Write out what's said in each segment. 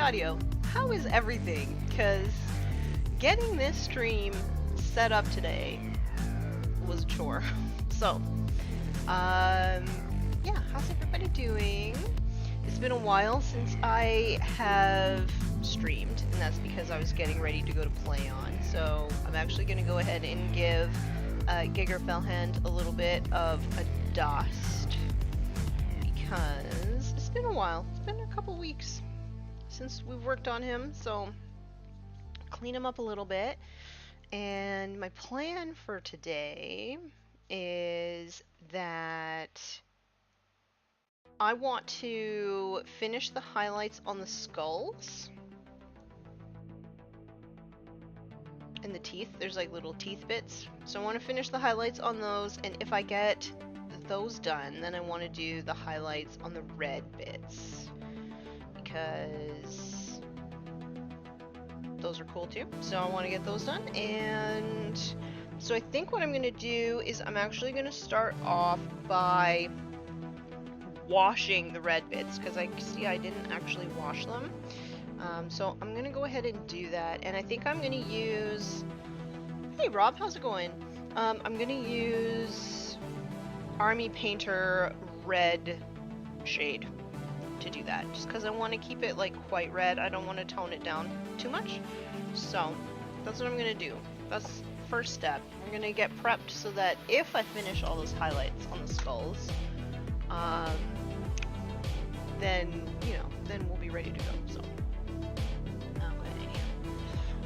audio. How is everything? Because getting this stream set up today was a chore. So, yeah, how's everybody doing? It's been a while since I have streamed, and that's because I was getting ready to go to PlayOn. So I'm actually going to go ahead and give Geigor Fellhand a little bit of a dust, because it's been a while. It's been a couple weeks since we've worked on him, so clean him up a little bit. And my plan for today is that I want to finish the highlights on the skulls and the teeth. There's like little teeth bits. So I want to finish the highlights on those, and if I get those done, then I want to do the highlights on the red bits, because those are cool too. So I want to get those done. And so I think what I'm going to do is I'm actually going to start off by washing the red bits, because I see I didn't actually wash them. So I'm going to go ahead and do that. And I think I'm going to use... Hey Rob, how's it going? I'm going to use Army Painter Red Shade to do that, just because I want to keep it like quite red. I don't want to tone it down too much. So that's what I'm going to do. That's first step. I'm going to get prepped so that if I finish all those highlights on the skulls, then, you know, then we'll be ready to go. So, okay.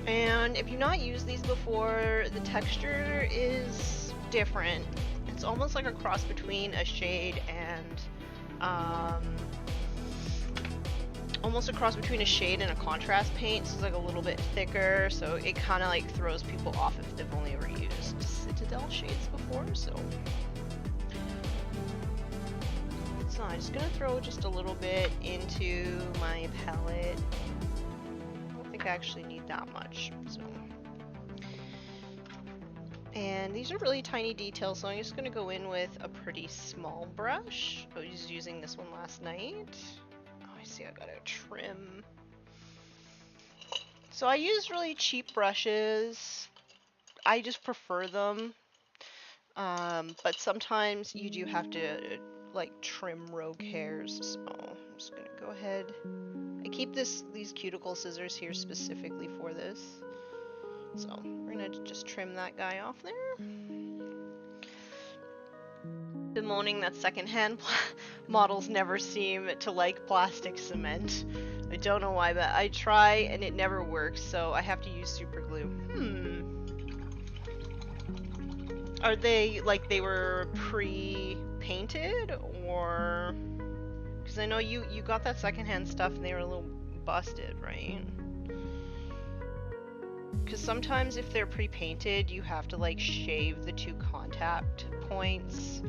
And if you've not used these before, the texture is different. It's almost like a cross between a shade and, almost a cross between a shade and a contrast paint. So it's like a little bit thicker, so it kind of like throws people off if they've only ever used Citadel shades before. So I'm just gonna throw just a little bit into my palette. I don't think I actually need that much. So, and these are really tiny details, so I'm just gonna go in with a pretty small brush. I was using this one last night. Oh, I see I gotta trim. So I use really cheap brushes. I just prefer them. But sometimes you do have to like trim rogue hairs, so I'm just gonna go ahead. I keep these cuticle scissors here specifically for this, so we're gonna just trim that guy off there. Bemoaning that secondhand models never seem to like plastic cement. I don't know why, but I try and it never works, so I have to use super glue. Are they like they were pre-painted, or because I know you got that secondhand stuff and they were a little busted, right? Because sometimes if they're pre-painted, you have to like shave the two contact points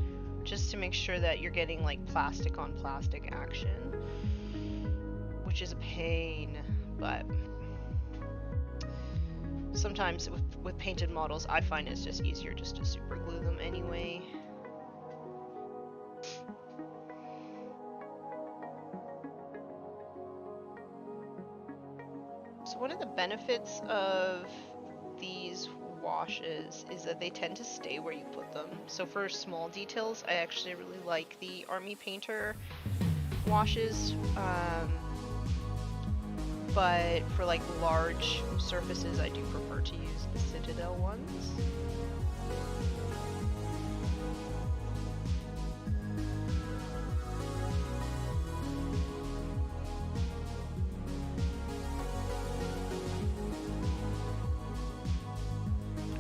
just to make sure that you're getting like plastic on plastic action, which is a pain, but sometimes with painted models, I find it's just easier just to super glue them anyway. So one of the benefits of these washes is that they tend to stay where you put them. So for small details, I actually really like the Army Painter washes. But for like large surfaces, I do prefer to use the Citadel ones.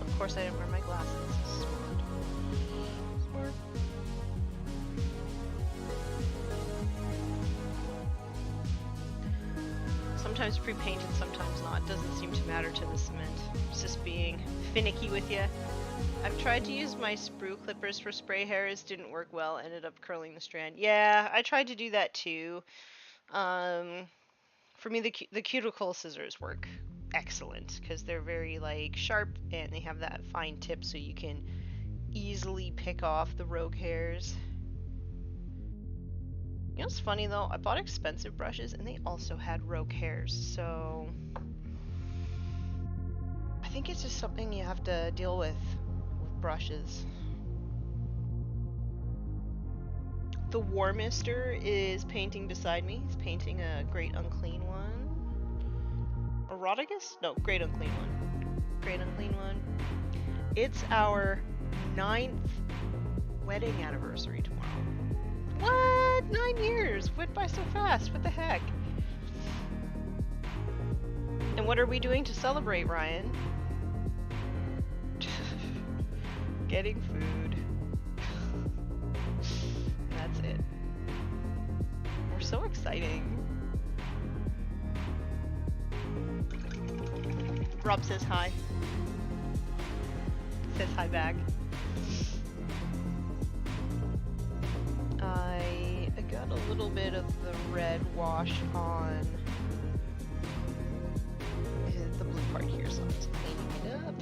Of course, I didn't wear my glasses. Smart. Sometimes pre-painted, sometimes not. It doesn't seem to matter to the cement. It's just being finicky with you. I've tried to use my sprue clippers for spray hairs. Didn't work well. Ended up curling the strand. Yeah, I tried to do that too. For me, the cuticle scissors work excellent because they're very like sharp and they have that fine tip, so you can easily pick off the rogue hairs. You know what's funny though? I bought expensive brushes and they also had rogue hairs, so I think it's just something you have to deal with brushes. The Warmistress is painting beside me. He's painting a Great Unclean one. Eroticus? No, Great Unclean one. Great Unclean one. It's our 9th wedding anniversary tomorrow. What? 9 years? Went by so fast. What the heck? And what are we doing to celebrate, Ryan? Getting food. That's it. We're so exciting. Rob says hi. Says hi back. I got a little bit of the red wash on the blue part here, so I'm just cleaning it up.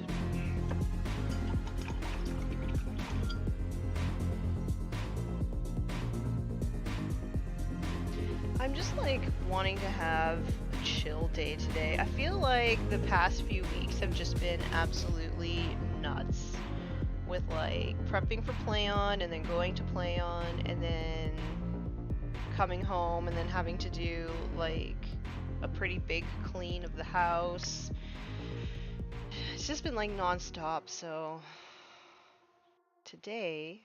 I'm just like wanting to have a chill day today. I feel like the past few weeks have just been absolutely nuts with like prepping for play on and then going to play on and then coming home and then having to do like a pretty big clean of the house. It's just been like non-stop, so today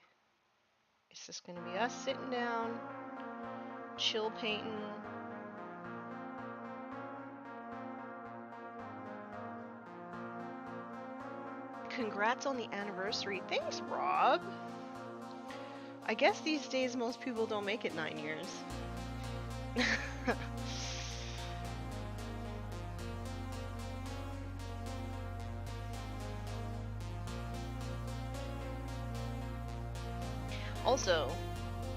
it's just gonna be us sitting down, chill painting. Congrats on the anniversary. Thanks, Rob. I guess these days most people don't make it 9 years. Also,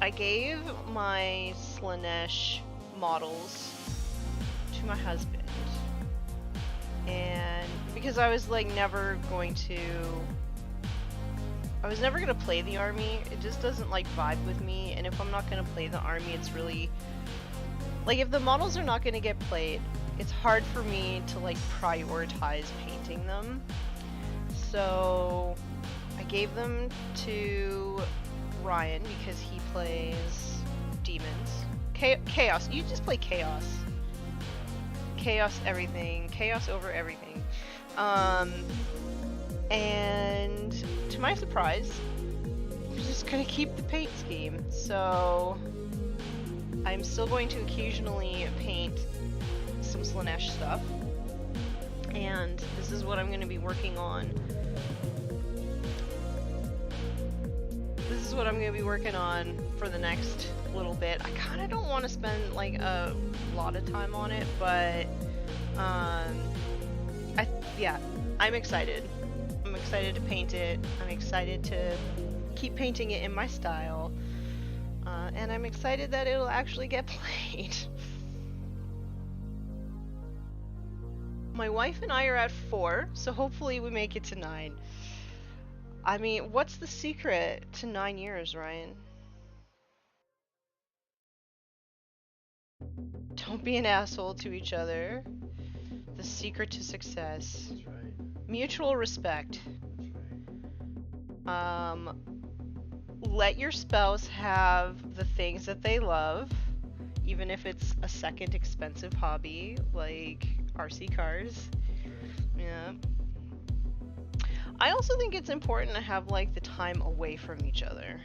I gave my Slaanesh models to my husband, and because I was like never going to play the army. It just doesn't like vibe with me, and if I'm not gonna play the army, it's really like if the models are not gonna get played, it's hard for me to like prioritize painting them. So I gave them to Ryan because he plays demons. Chaos. You just play chaos. Chaos everything. Chaos over everything. And to my surprise, I'm just gonna keep the paint scheme. So I'm still going to occasionally paint some Slaanesh stuff. And this is what I'm gonna be working on. This is what I'm going to be working on for the next little bit. I kind of don't want to spend like a lot of time on it, but yeah, I'm excited. I'm excited to paint it. I'm excited to keep painting it in my style. And I'm excited that it'll actually get played. My wife and I are at 4, so hopefully we make it to 9. I mean, what's the secret to 9 years, Ryan? Don't be an asshole to each other. The secret to success. That's right. Mutual respect. That's right. Let your spouse have the things that they love, even if it's a second expensive hobby, like RC cars. Yeah. I also think it's important to have like the time away from each other.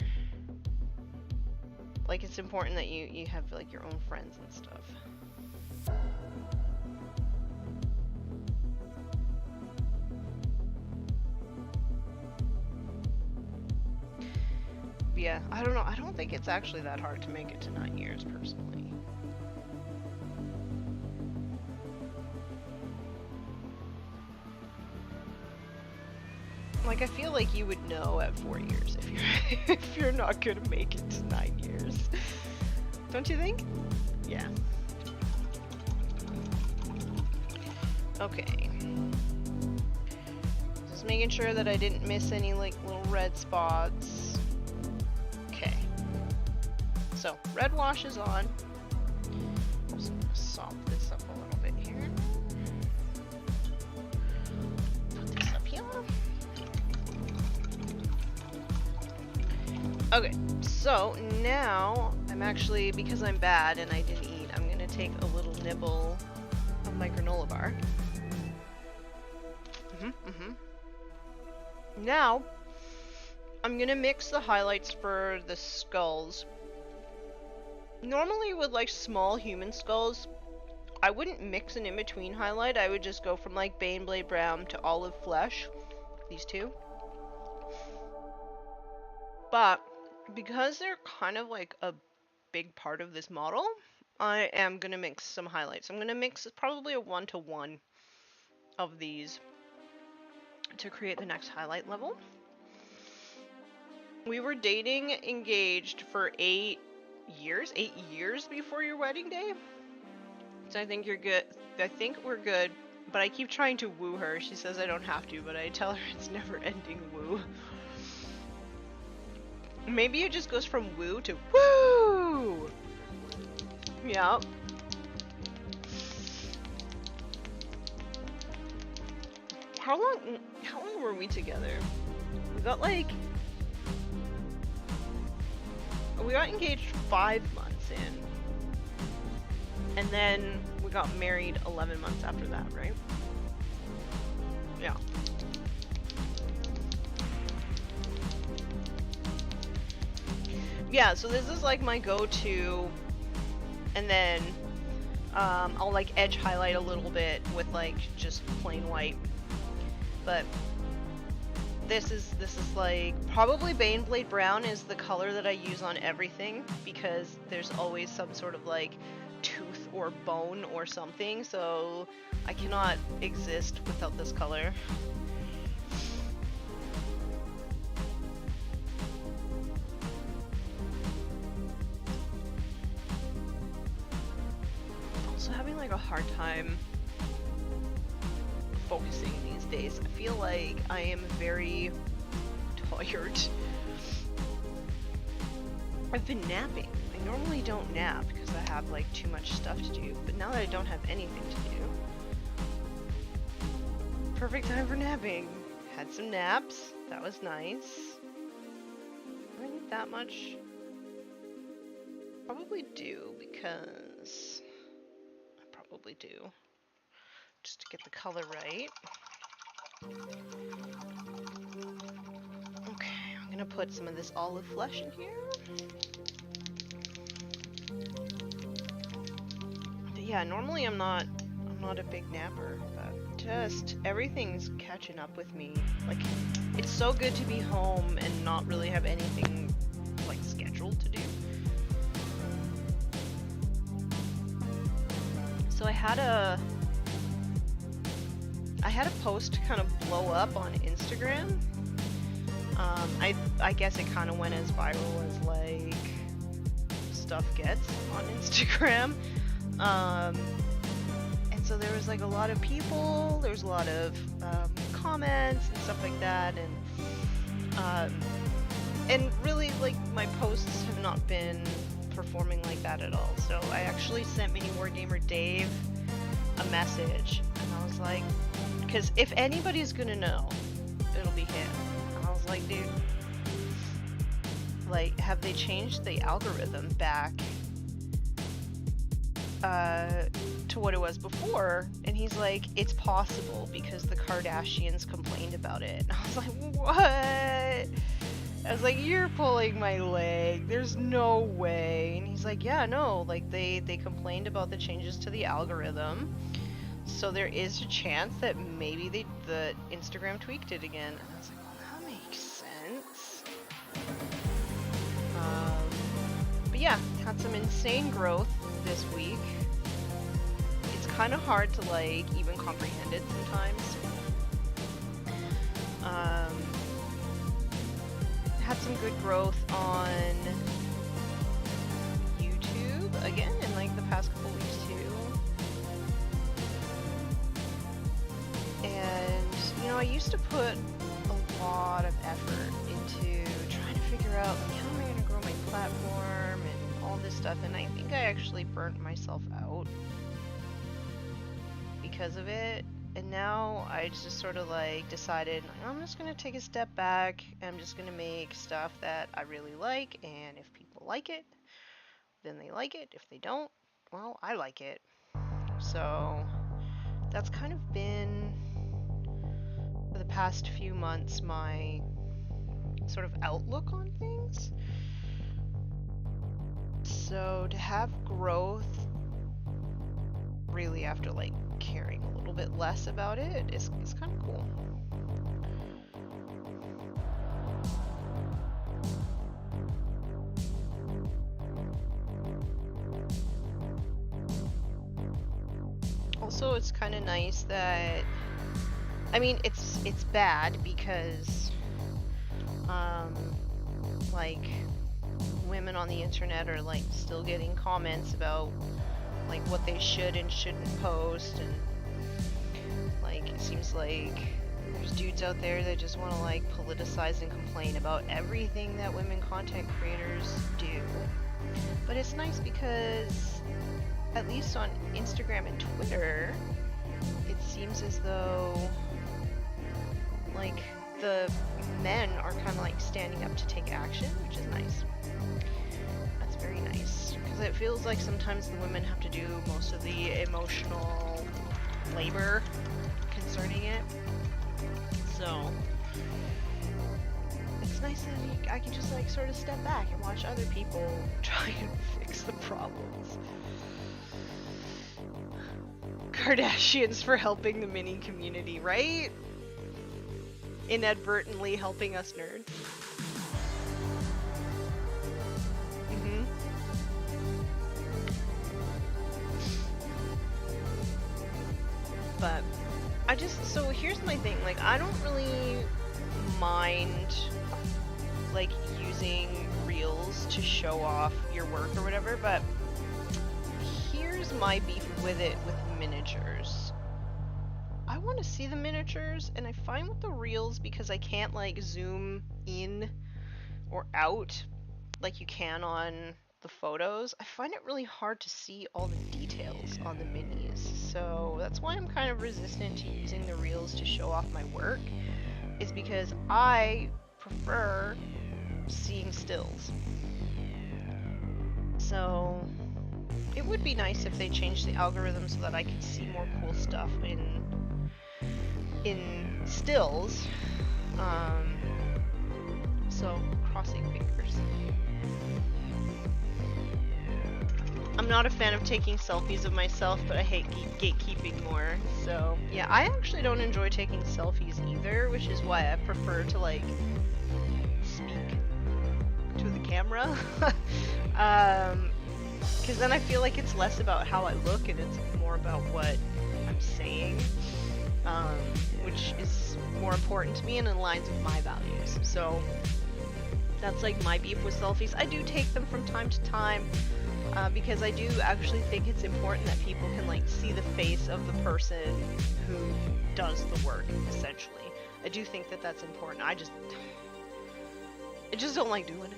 Like it's important that you have like your own friends and stuff. But yeah, I don't know. I don't think it's actually that hard to make it to 9 years personally. Like I feel like you would know at 4 years if you're if you're not gonna make it to 9 years. Don't you think? Yeah. Okay. Just making sure that I didn't miss any like little red spots. Okay. So red wash is on. Also gonna soften this up a little bit here. Put this up here. Okay, so now I'm actually, because I'm bad and I didn't eat, I'm gonna take a little nibble of my granola bar. Now, I'm gonna mix the highlights for the skulls. Normally with like small human skulls, I wouldn't mix an in-between highlight. I would just go from like Baneblade Brown to Olive Flesh, these two. But because they're kind of like a big part of this model, I am gonna mix some highlights. I'm gonna mix probably a 1-to-1 of these to create the next highlight level. We were dating engaged for 8 years before your wedding day. So I think you're good. I think we're good, but I keep trying to woo her. She says I don't have to, but I tell her it's never ending woo. Maybe it just goes from woo to woo! Yeah. How long were we together? We got engaged 5 months in. And then we got married 11 months after that, right? Yeah. Yeah, so this is like my go-to, and then I'll like edge highlight a little bit with like just plain white. But this is like probably Baneblade Brown is the color that I use on everything, because there's always some sort of like tooth or bone or something, so I cannot exist without this color. Also having like a hard time focusing these days. I feel like I am very tired. I've been napping. I normally don't nap because I have like too much stuff to do, but now that I don't have anything to do, perfect time for napping. Had some naps. That was nice. Do I need that much? Probably do, because I probably do. Just to get the color right. Okay, I'm gonna put some of this olive flesh in here. But yeah, normally I'm not a big napper, but just everything's catching up with me. Like, it's so good to be home and not really have anything like scheduled to do. So I had a post kind of blow up on Instagram. I guess it kind of went as viral as like stuff gets on Instagram. And so there was like a lot of people, there was a lot of comments and stuff like that, and really like my posts have not been performing like that at all. So I actually sent Mini Wargamer Dave a message, and I was like, because if anybody's gonna know, it'll be him. And I was like, dude, like, have they changed the algorithm back to what it was before? And he's like, it's possible because the Kardashians complained about it. And I was like, what? I was like, you're pulling my leg. There's no way. And he's like, yeah, no, like they complained about the changes to the algorithm. So there is a chance that maybe the Instagram tweaked it again. And I was like, well, that makes sense. But yeah, had some insane growth this week. It's kind of hard to like even comprehend it sometimes. Had some good growth on YouTube again in like the past couple weeks too. And you know, I used to put a lot of effort into trying to figure out like, how am I going to grow my platform and all all this stuff, and I think I actually burnt myself out because of it. And now I just sort of like decided I'm just gonna take a step back and I'm just gonna make stuff that I really like, and if people like it, then they like it. If they don't, well, I like it. So that's kind of been, for the past few months, my sort of outlook on things. So to have growth really after like caring a little bit less about it is kind of cool. Also, it's kind of nice that, I mean, it's bad because like women on the internet are like still getting comments about like what they should and shouldn't post, and like it seems like there's dudes out there that just want to like politicize and complain about everything that women content creators do. But it's nice because at least on Instagram and Twitter, it seems as though like the men are kind of like standing up to take action, which is nice. That's very nice, because it feels like sometimes the women have to do most of the emotional labor concerning it. So it's nice that I can just like sort of step back and watch other people try and fix the problems. Kardashians for helping the mini community, right? Inadvertently helping us nerds. But I just, so here's my thing, like I don't really mind like using reels to show off your work or whatever, but here's my beef with it with miniatures. I want to see the miniatures, and I find with the reels, because I can't like zoom in or out like you can on the photos, I find it really hard to see all the details on the minis. So that's why I'm kind of resistant to using the reels to show off my work, is because I prefer seeing stills. So it would be nice if they changed the algorithm so that I could see more cool stuff in stills. So crossing fingers. I'm not a fan of taking selfies of myself, but I hate gatekeeping more. So yeah, I actually don't enjoy taking selfies either, which is why I prefer to like speak to the camera. Because then I feel like it's less about how I look and it's more about what I'm saying, which is more important to me and aligns with my values. So that's like my beef with selfies. I do take them from time to time, because I do actually think it's important that people can like see the face of the person who does the work, essentially. I do think that that's important. I just don't like doing it.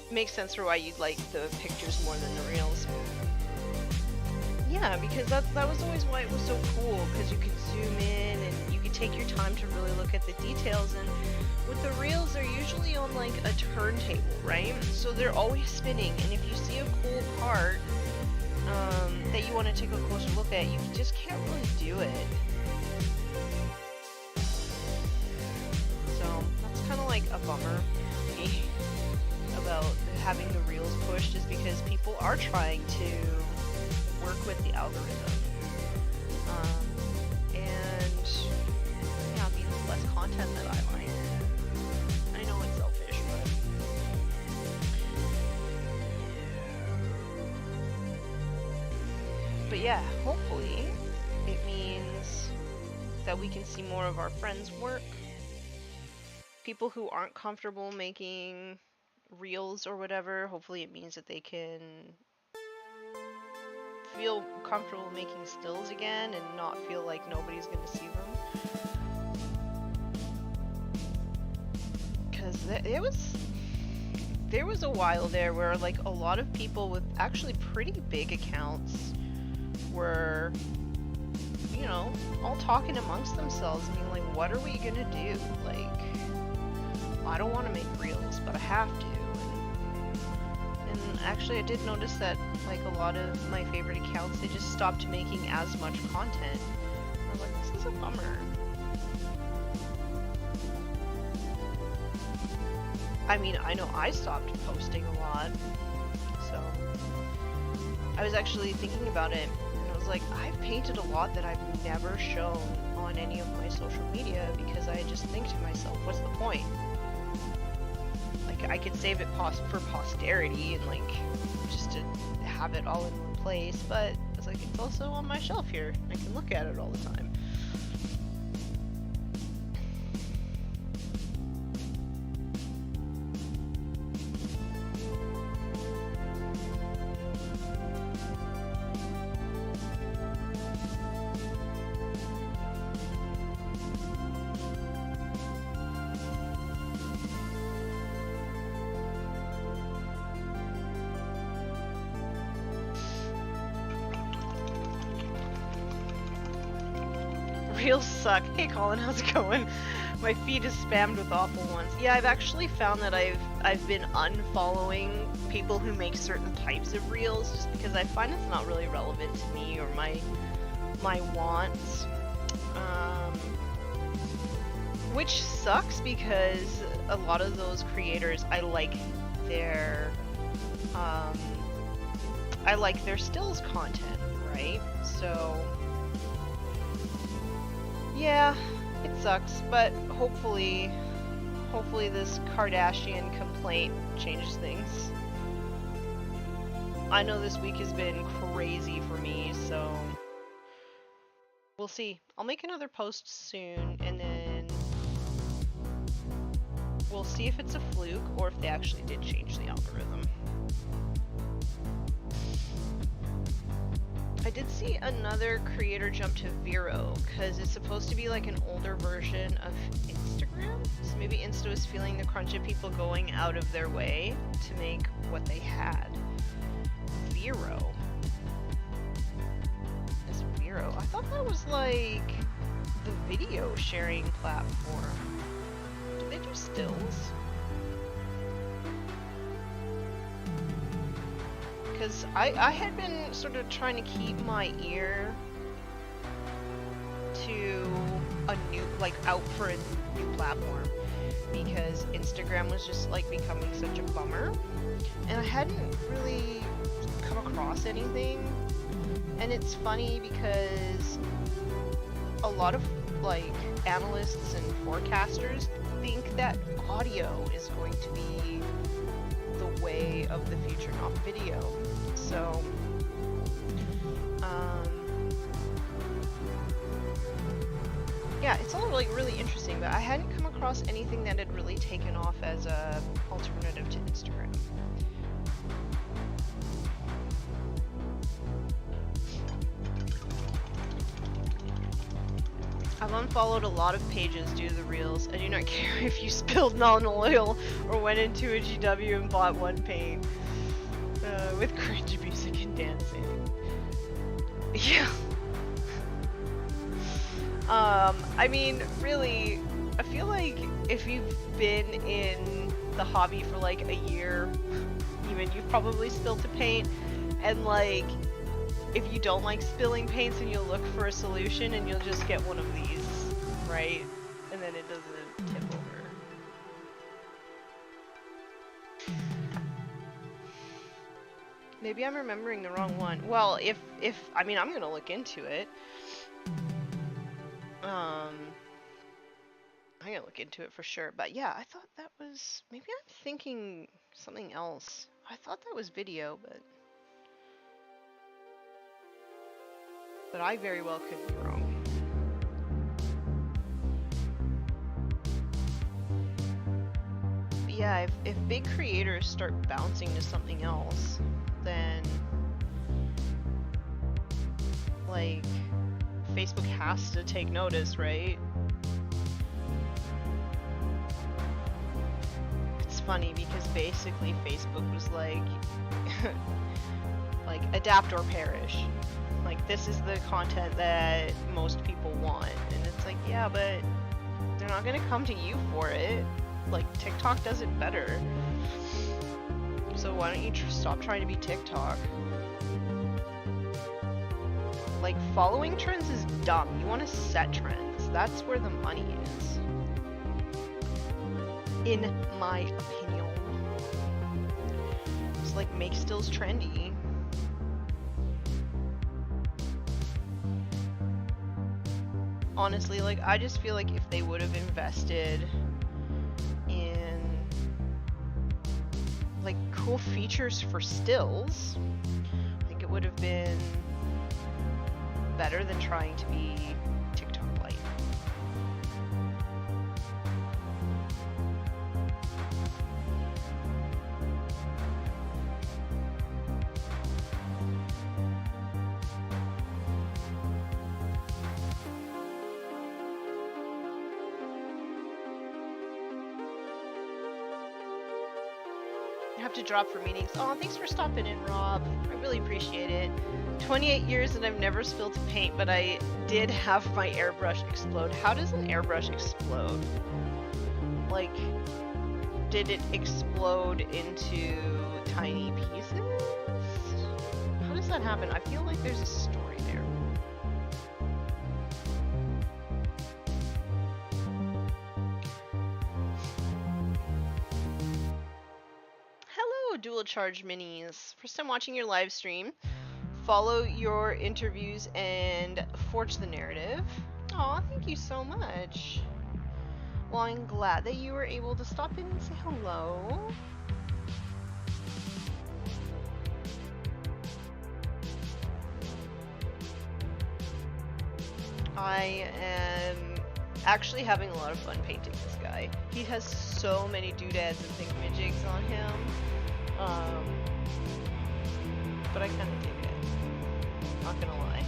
Makes sense for why you'd like the pictures more than the reels. Yeah, because that was always why it was so cool, because you could zoom in and you could take your time to really look at the details. And with the reels, they're usually on like a turntable, right? So they're always spinning, and if you see a cool part that you want to take a closer look at, you just can't really do it. So that's kind of like a bummer to me about having the reels pushed, is because people are trying to work with the algorithm, and yeah, I mean, there's less content that I like. I know it's selfish, but yeah, hopefully it means that we can see more of our friends' work. People who aren't comfortable making reels or whatever, hopefully it means that they can feel comfortable making stills again and not feel like nobody's going to see them. Because it was there was a while there where like a lot of people with actually pretty big accounts were, you know, all talking amongst themselves, being like, what are we gonna do? Like, I don't want to make reels, but I have to. And actually I did notice that like a lot of my favorite accounts, they just stopped making as much content. I was like, this is a bummer. I mean, I know I stopped posting a lot, so I was actually thinking about it, and I was like, I've painted a lot that I've never shown on any of my social media, because I just think to myself, what's the point? Like, I could save it for posterity and like just to have it all in one place, but it's like, it's also on my shelf here. I can look at it all the time. Reels suck. Hey Colin, how's it going? My feed is spammed with awful ones. Yeah, I've actually found that I've been unfollowing people who make certain types of reels just because I find it's not really relevant to me or my wants. Which sucks because a lot of those creators, I like their stills content, right? So yeah, it sucks, but hopefully this Kardashian complaint changes things. I know this week has been crazy for me, so we'll see. I'll make another post soon, and then we'll see if it's a fluke or if they actually did change the algorithm. I did see another creator jump to Vero, because it's supposed to be like an older version of Instagram. So maybe Insta was feeling the crunch of people going out of their way to make what they had. Vero. It's Vero. I thought that was like the video sharing platform. Do they do stills? Because I had been sort of trying to keep my ear to a new, like, out for a new platform, because Instagram was just like becoming such a bummer, and I hadn't really come across anything. And it's funny because a lot of like analysts and forecasters think that audio is going to be the way of the future, not video. So yeah, it's all like really interesting, but I hadn't come across anything that had really taken off as a alternative to Instagram. I've unfollowed a lot of pages due to the reels. I do not care if you spilled non-oil or went into a GW and bought one paint. With cringe music and dancing. Yeah. I mean, really, I feel like if you've been in the hobby for like a year, even, you've probably spilled a paint, and like, if you don't like spilling paints, then you'll look for a solution and you'll just get one of these, right? And then it doesn't tip over. Maybe I'm remembering the wrong one. Well, if I mean, I'm gonna look into it. I'm gonna look into it for sure. But yeah, I thought that was, maybe I'm thinking something else. I thought that was video, but I very well could be wrong. But yeah, if big creators start bouncing to something else, then like Facebook has to take notice, right? It's funny because basically Facebook was like, like adapt or perish. Like this is the content that most people want, and it's like, yeah, but they're not gonna come to you for it. Like TikTok does it better. So why don't you stop trying to be TikTok? Like following trends is dumb. You want to set trends. That's where the money is. In my opinion. It's like make stills trendy. Honestly, like I just feel like if they would have invested in like cool features for stills, I think it would have been better than trying to be TikTok light. I have to drop for meetings. Oh, thanks for stopping in, Rob. I really appreciate it. 28 years and I've never spilled paint, but I did have my airbrush explode. How does an airbrush explode? Like, did it explode into tiny pieces? How does that happen? I feel like there's a story there. Hello, Dual Charge Minis. First time watching your live stream. Follow your interviews and forge the narrative. Aw, thank you so much. Well, I'm glad that you were able to stop in and say hello. I am actually having a lot of fun painting this guy. He has so many doodads and thingamajigs on him. But I kind of dig it. Not gonna lie.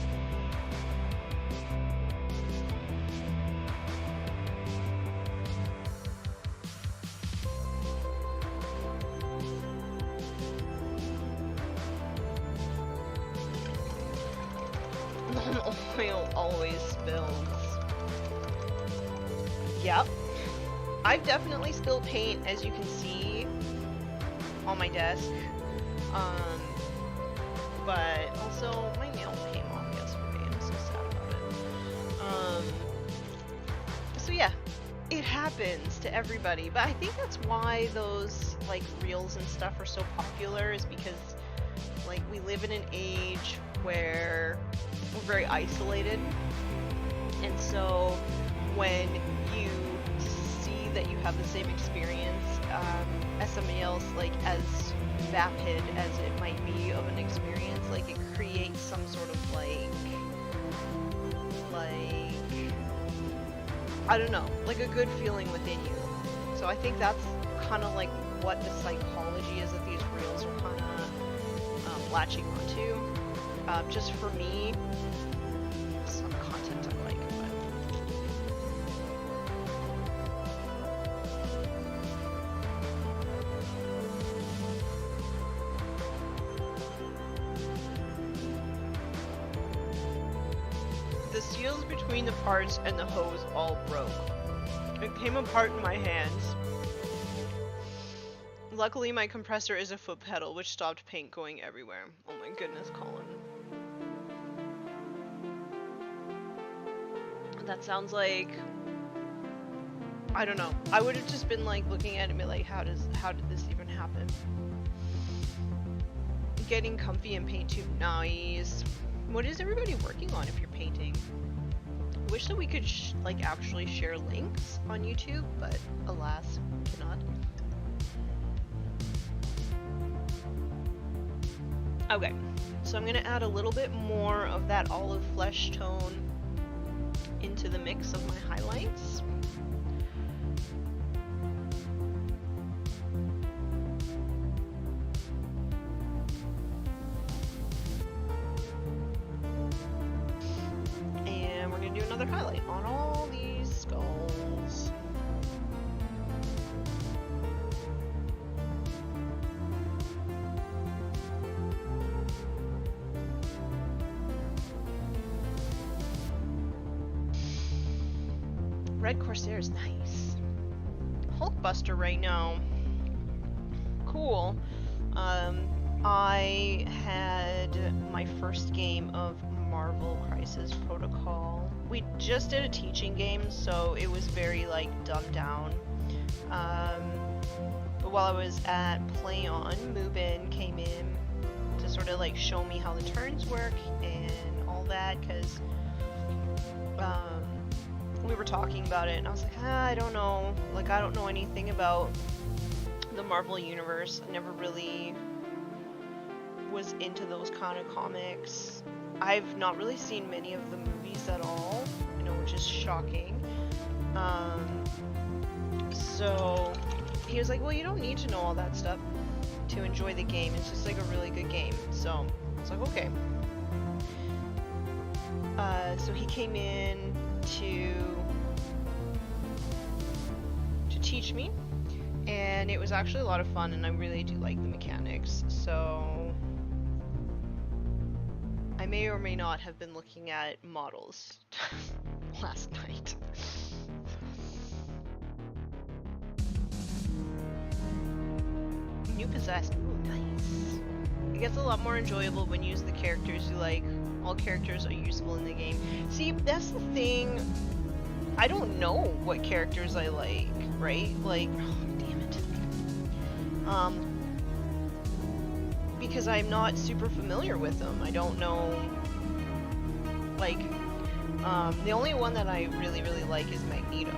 Oil always spills. Yep. I've definitely spilled paint, as you can see, on my desk. But also my nail came off yesterday and I'm so sad about it. So yeah, it happens to everybody, but I think that's why those like reels and stuff are so popular, is because like we live in an age where we're very isolated, and so when you see that you have the same experience as somebody else, like as vapid as it might be of an experience, like it creates some sort of like I don't know, like a good feeling within you. So I think that's kind of like what the psychology is that these reels are kind of latching onto. Just for me, some content I like. The seals between the parts and the hose all broke. It came apart in my hands. Luckily, my compressor is a foot pedal, which stopped paint going everywhere. Oh my goodness, Colin. That sounds like, I don't know. I would have just been like looking at it and be like, how did this even happen? Getting comfy in paint too. Nice. What is everybody working on if you're painting? I wish that we could like actually share links on YouTube, but alas, cannot. Okay, so I'm gonna add a little bit more of that olive flesh tone into the mix of my highlights. And we're gonna do another highlight on all these skulls. Red Corsair's nice. Hulkbuster right now. Cool. I had my first game of Marvel Crisis Protocol. We just did a teaching game, so it was very like dumbed down. But while I was at PlayOn, Mubin came in to sort of like show me how the turns work and all that, because we were talking about it, and I was like, I don't know. Like, I don't know anything about the Marvel Universe. I never really was into those kind of comics. I've not really seen many of the movies at all, you know, which is shocking. So he was like, well, you don't need to know all that stuff to enjoy the game. It's just like a really good game. So I was like, okay. So he came in to teach me, and it was actually a lot of fun, and I really do like the mechanics. So I may or may not have been looking at models last night. New Possessed. Ooh, nice. It gets a lot more enjoyable when you use the characters you like. All characters are usable in the game. See, that's the thing. I don't know what characters I like, right? Like, oh, damn it. Because I'm not super familiar with them. I don't know, like, the only one that I really like is Magneto.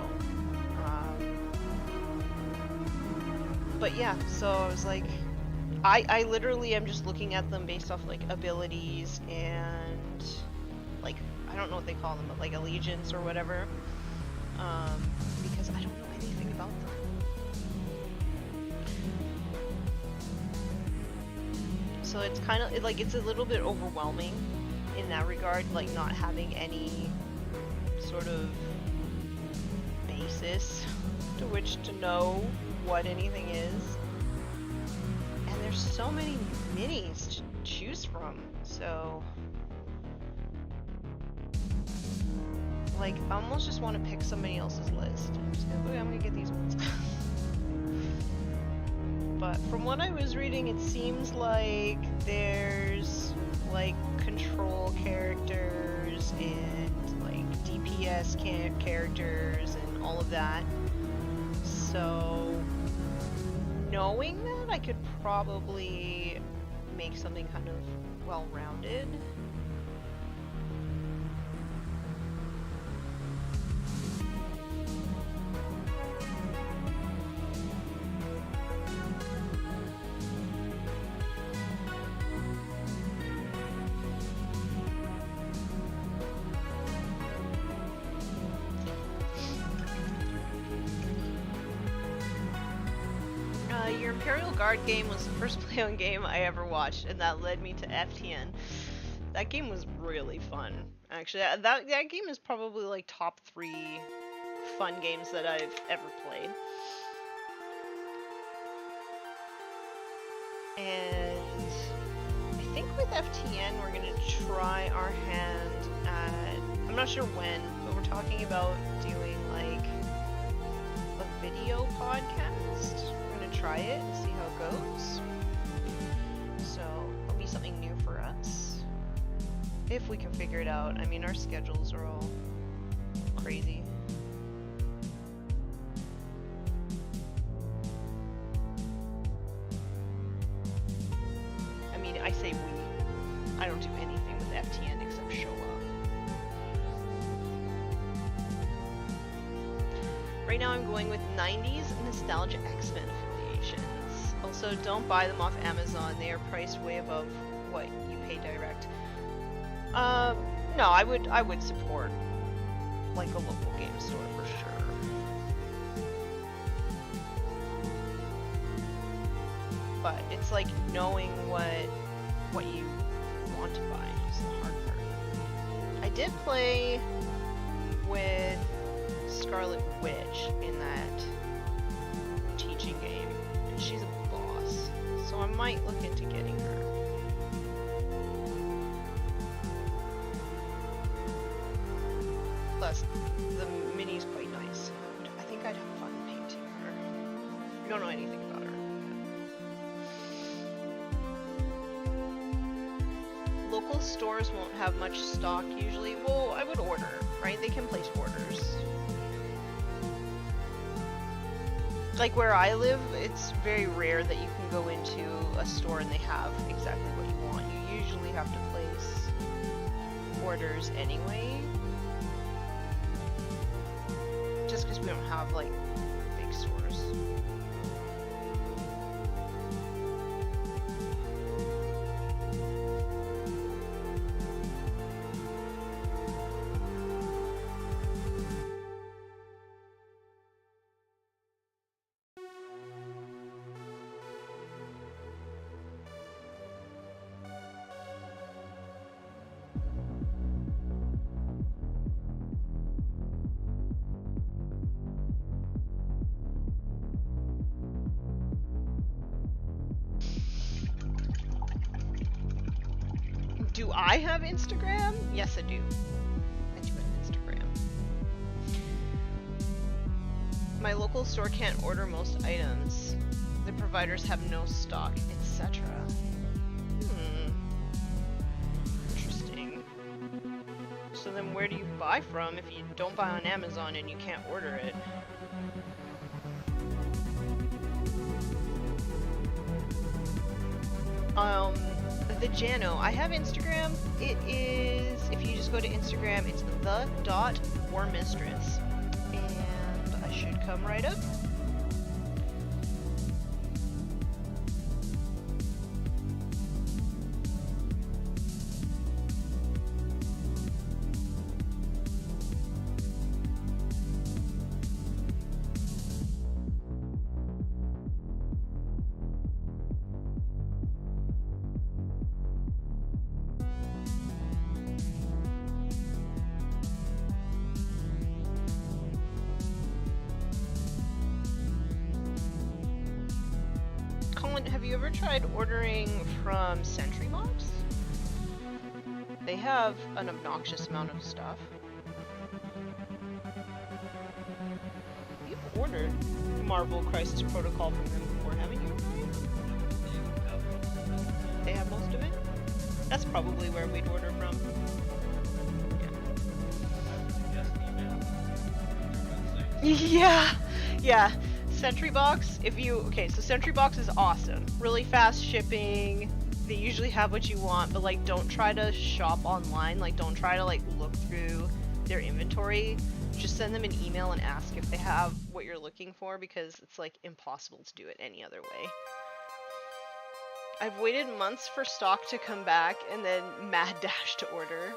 But yeah, so I was like, I literally am just looking at them based off like abilities and like, I don't know what they call them, but like allegiance or whatever. Because I don't know anything about them. So it's kind of like, it's a little bit overwhelming in that regard, like not having any sort of basis to which to know what anything is. And there's so many minis to choose from, so like I almost just want to pick somebody else's list. I'm just gonna, okay, I'm gonna get these ones. But from what I was reading, it seems like there's like control characters and like DPS characters and all of that. So knowing that, I could probably make something kind of well-rounded. Your Imperial Guard game was the first play-on game I ever watched, and that led me to FTN. That game was really fun. Actually, that game is probably like top 3 fun games that I've ever played. And I think with FTN we're gonna try our hand at, I'm not sure when, but we're talking about doing like a video podcast. Try it and see how it goes. So it'll be something new for us if we can figure it out. I mean, our schedules are all crazy. I mean, I say we. I don't do anything with FTN except show up. Right now I'm going with 90s nostalgia X-Men affiliations. Also, don't buy them off Amazon. They are priced way above what you pay direct. No, I would support like a local game store for sure. But it's like knowing what you want to buy is the hard part. I did play with Scarlet Witch in that teaching game, and she's a boss, so I might look into getting her. Plus, the mini's quite nice. don't know anything about her. Local stores won't have much stock usually. Well, I would order, right? They can place orders. Like where I live, it's very rare that you can go into a store and they have exactly what you want. You usually have to place orders anyway. Just because we don't have like big stores. Do I have Instagram? Yes, I do. I do have Instagram. My local store can't order most items. The providers have no stock, etc. Interesting. So then where do you buy from if you don't buy on Amazon and you can't order it? The Jano. I have Instagram. It is, if you just go to Instagram, it's the.warmistress. And I should come right up. Have you ever tried ordering from SentryBox? They have an obnoxious amount of stuff. You've ordered Marvel Crisis Protocol from them before, haven't you? They have most of it? That's probably where we'd order from. Yeah. Yeah. SentryBox, so SentryBox is awesome. Really fast shipping. They usually have what you want, but like don't try to shop online. Like don't try to like look through their inventory. Just send them an email and ask if they have what you're looking for, because it's like impossible to do it any other way. I've waited months for stock to come back and then mad dash to order.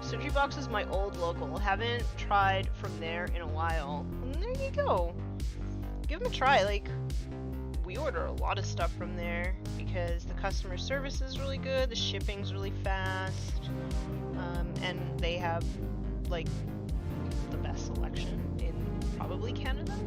SentryBox is my old local. Haven't tried from there in a while. And there you go. Give them a try. Like, we order a lot of stuff from there because the customer service is really good, the shipping's really fast, and they have like the best selection in probably Canada.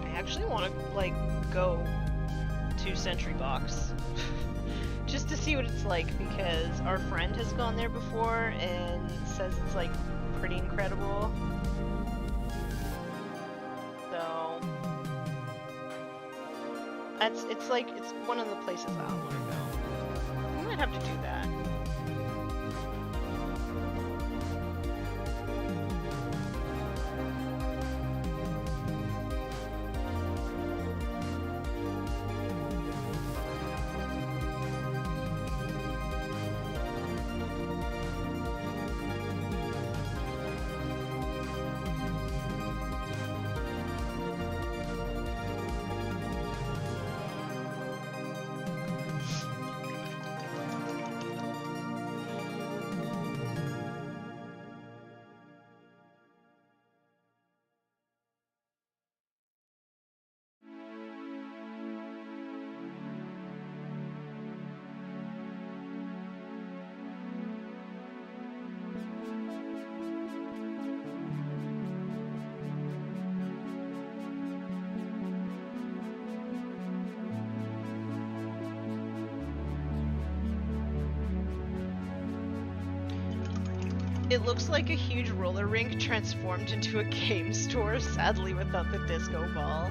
I actually want to like go to SentryBox just to see what it's like, because our friend has gone there before and says it's like pretty incredible. So it's one of the places I want to go. I might have to do that. It looks like a huge roller rink transformed into a game store, sadly without the disco ball.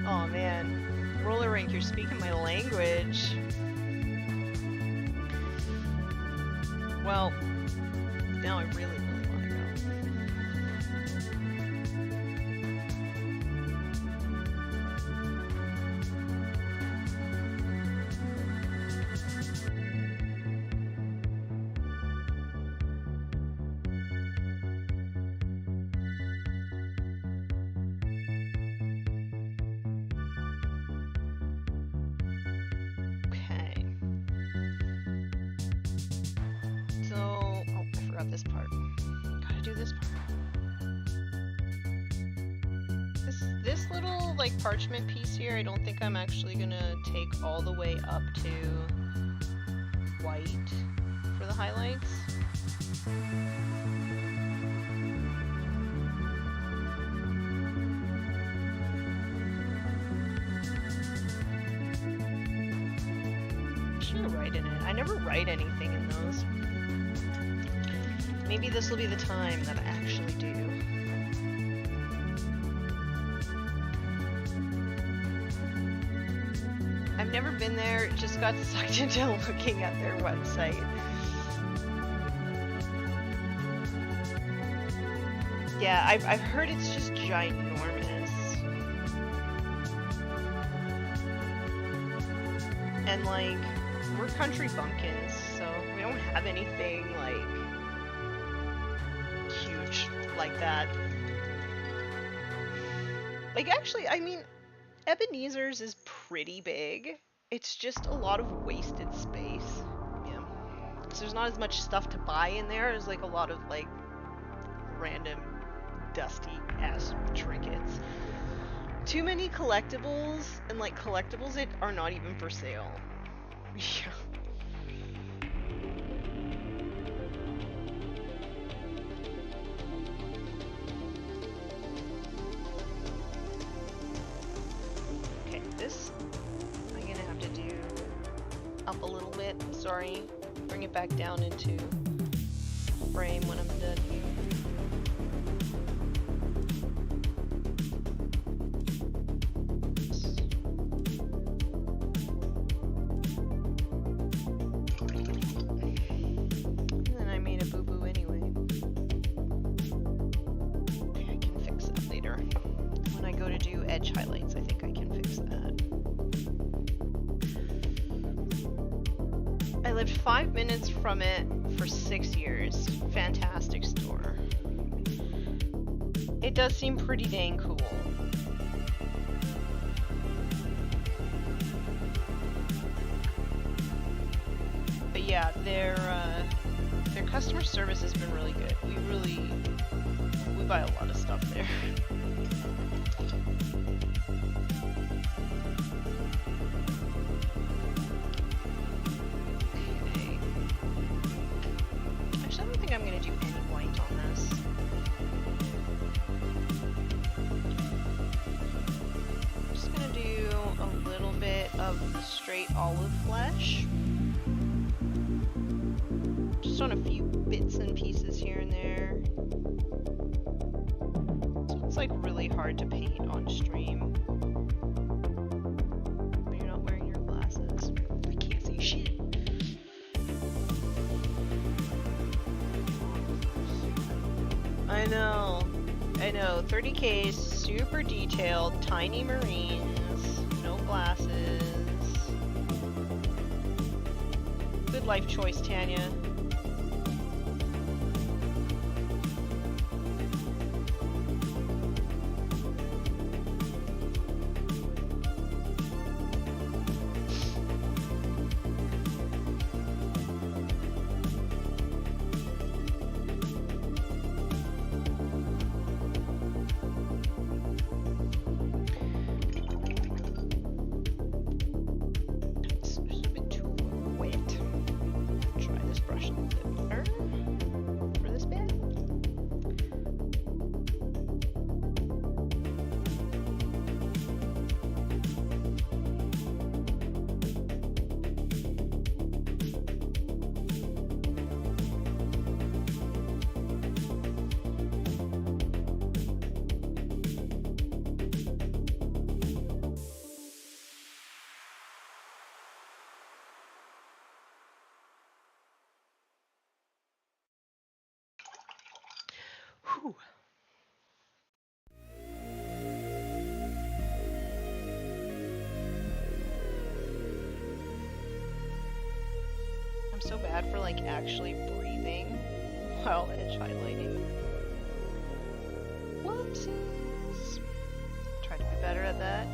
Oh man. Roller rink, you're speaking my language. Well, now I really want to go. This part. Gotta do this part. This little like parchment piece here, I don't think I'm actually gonna take all the way up to white for the highlights. I should write in it. I never write anything in those. Maybe this will be the time that I actually do. I've never been there, just got sucked into looking at their website. Yeah, I've heard it's just ginormous. And like, we're country bumpkins, so we don't have anything like like that. Like actually, I mean, Ebenezer's is pretty big. It's just a lot of wasted space. Yeah. So there's not as much stuff to buy in there. There's like a lot of like random dusty ass trinkets. Too many collectibles, and like collectibles that are not even for sale. Yeah. Up a little bit, sorry. Bring it back down into frame when I'm done here. And then I made a boo-boo anyway. Okay, I can fix that later. When I go to do edge highlights, I think I can fix that. I lived 5 minutes from it for 6 years. Fantastic store. It does seem pretty dang cool. But yeah, their customer service has been really good. We buy a lot of stuff there. I'm going to do any white on this. I'm just going to do a little bit of the straight olive flesh. Just on a few bits and pieces here and there. So it's like really hard to paint on stream. But you're not wearing your glasses. I can't see shit. I know, 30K, super detailed, tiny marines, no glasses. Good life choice, Tanya. Whew. I'm so bad for like actually breathing while edge highlighting. Whoopsies. Try to be better at that.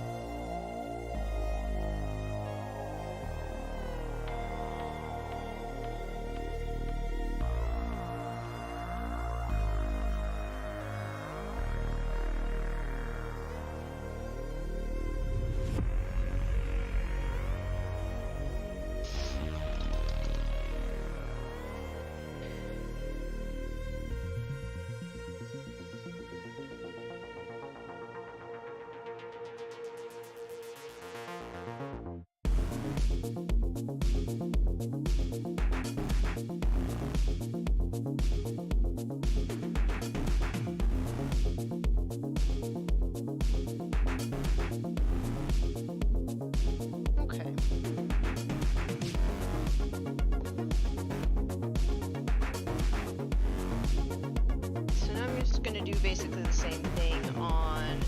Basically the same thing on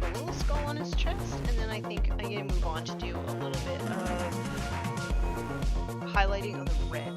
the little skull on his chest, and then I think I'm gonna move on to do a little bit of highlighting on the red.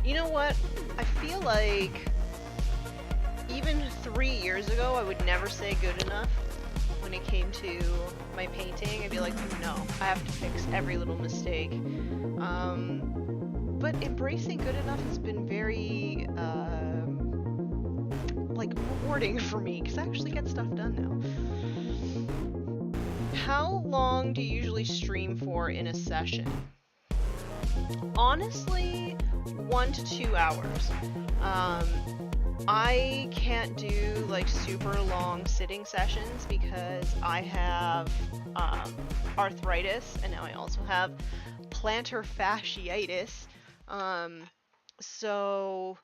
You know what? I feel like even 3 years ago I would never say good enough when it came to my painting. I'd be like, no, I have to fix every little mistake. But embracing good enough has been very like rewarding for me because I actually get stuff done now. How long do you usually stream for in a session? Honestly, 1 to 2 hours. I can't do like super long sitting sessions because I have arthritis, and now I also have plantar fasciitis. So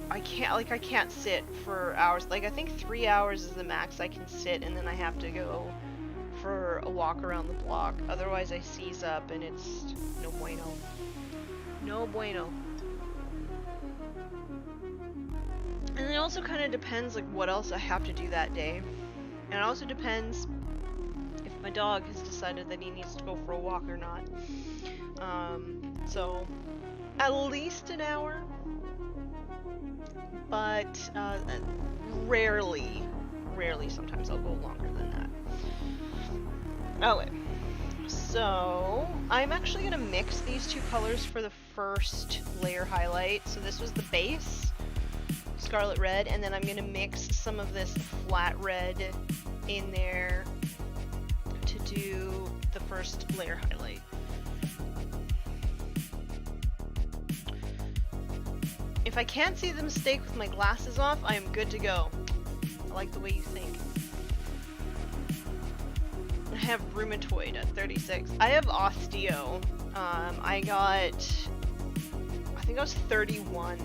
I can't sit for hours. Like I think 3 hours is the max I can sit, and then I have to go for a walk around the block. Otherwise I seize up and it's no bueno. No bueno. And it also kind of depends like what else I have to do that day. And it also depends if my dog has decided that he needs to go for a walk or not. So at least an hour, but rarely sometimes I'll go longer than that. Okay, so I'm actually going to mix these two colors for the first layer highlight. So this was the base, scarlet red, and then I'm going to mix some of this flat red in there to do the first layer highlight. If I can't see the mistake with my glasses off, I am good to go. I like the way you think. I have rheumatoid at 36. I have osteo. I think I was 31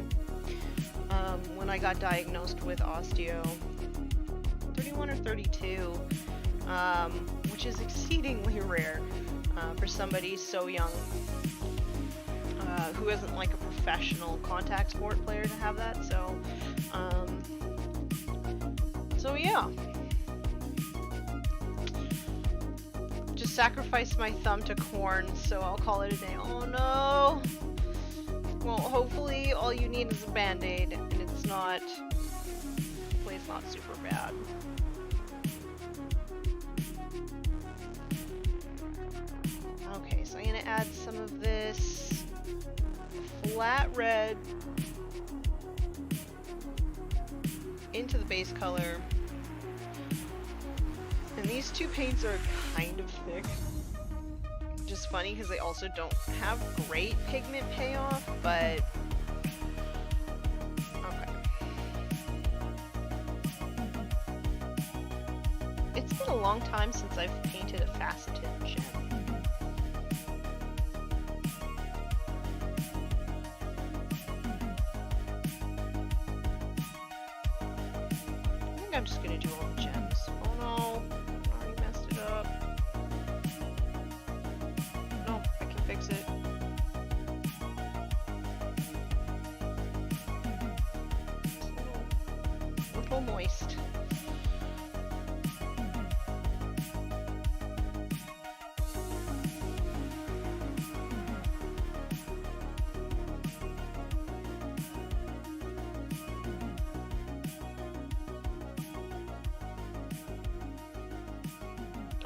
when I got diagnosed with osteo. 31 or 32, which is exceedingly rare for somebody so young who isn't like a professional contact sport player to have that. So yeah. Just sacrificed my thumb to corn, so I'll call it a day. Oh no! Well, hopefully all you need is a band-aid, and it's not... hopefully it's not super bad. So I'm gonna add some of this flat red into the base color. And these two paints are kind of thick. Which is funny because they also don't have great pigment payoff, but okay. It's been a long time since I've painted a faceted gem. I think I'm just gonna do all the gems. Oh no, I already messed it up. No, I can fix it. It's a little moist.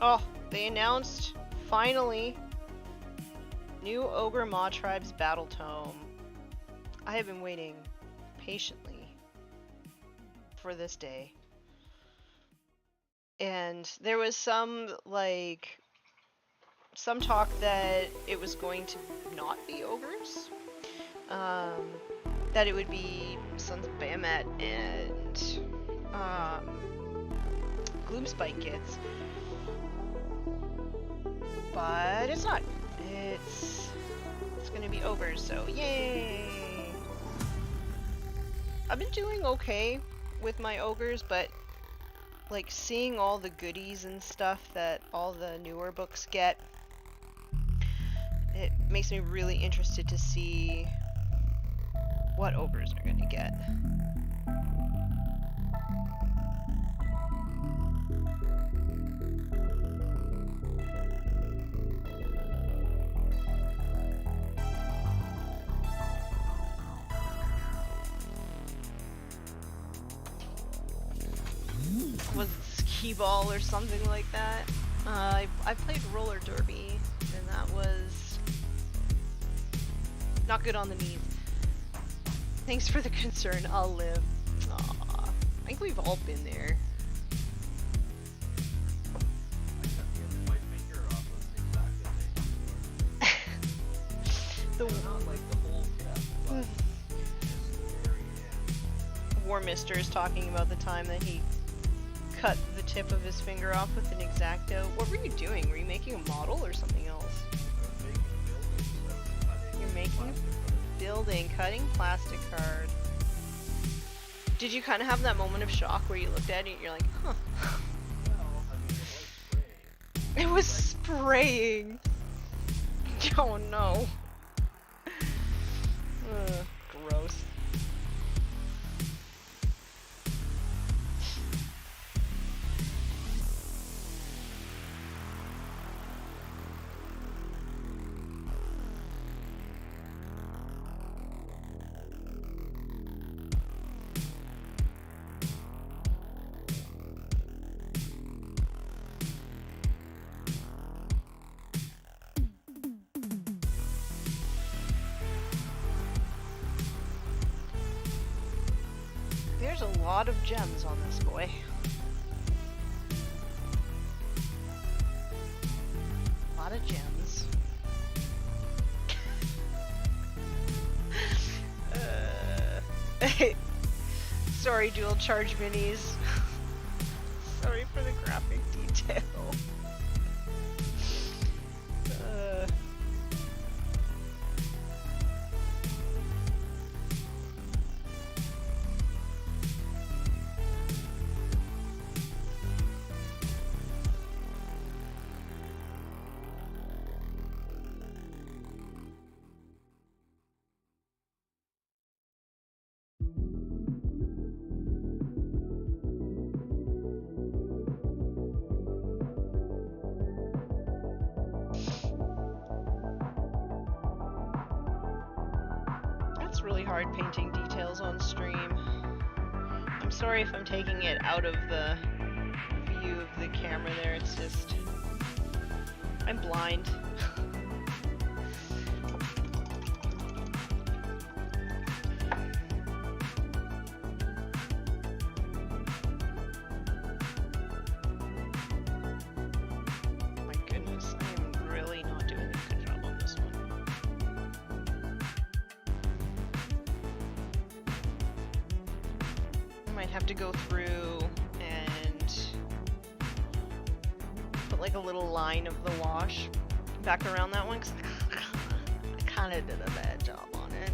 Oh, they announced, finally, new Ogre Maw Tribe's Battle Tome. I have been waiting patiently for this day. And there was some talk that it was going to not be ogres. That it would be Sons of Bahamut and Gloomspite kids. But it's not. It's gonna be ogres, so yay! I've been doing okay with my ogres, but like seeing all the goodies and stuff that all the newer books get, it makes me really interested to see what ogres are gonna get. Was it skee ball or something like that? I played roller derby, and that was not good on the knees. Thanks for the concern. I'll live. Aww. I think we've all been there. The Warmistress talking about the time that he cut the tip of his finger off with an X-Acto. What were you doing? Were you making a model or something else? You're making a building, cutting plastic card. Did you kind of have that moment of shock where you looked at it and you're like, huh? It was spraying! Oh no. Gross. There's a lot of gems on this boy. A lot of gems. Sorry, dual charge minis. Sorry for the graphic detail. Really hard painting details on stream. I'm sorry if I'm taking it out of the view of the camera there, it's just... I'm blind. might have to go through and put like a little line of the wash back around that one, because I kind of did a bad job on it.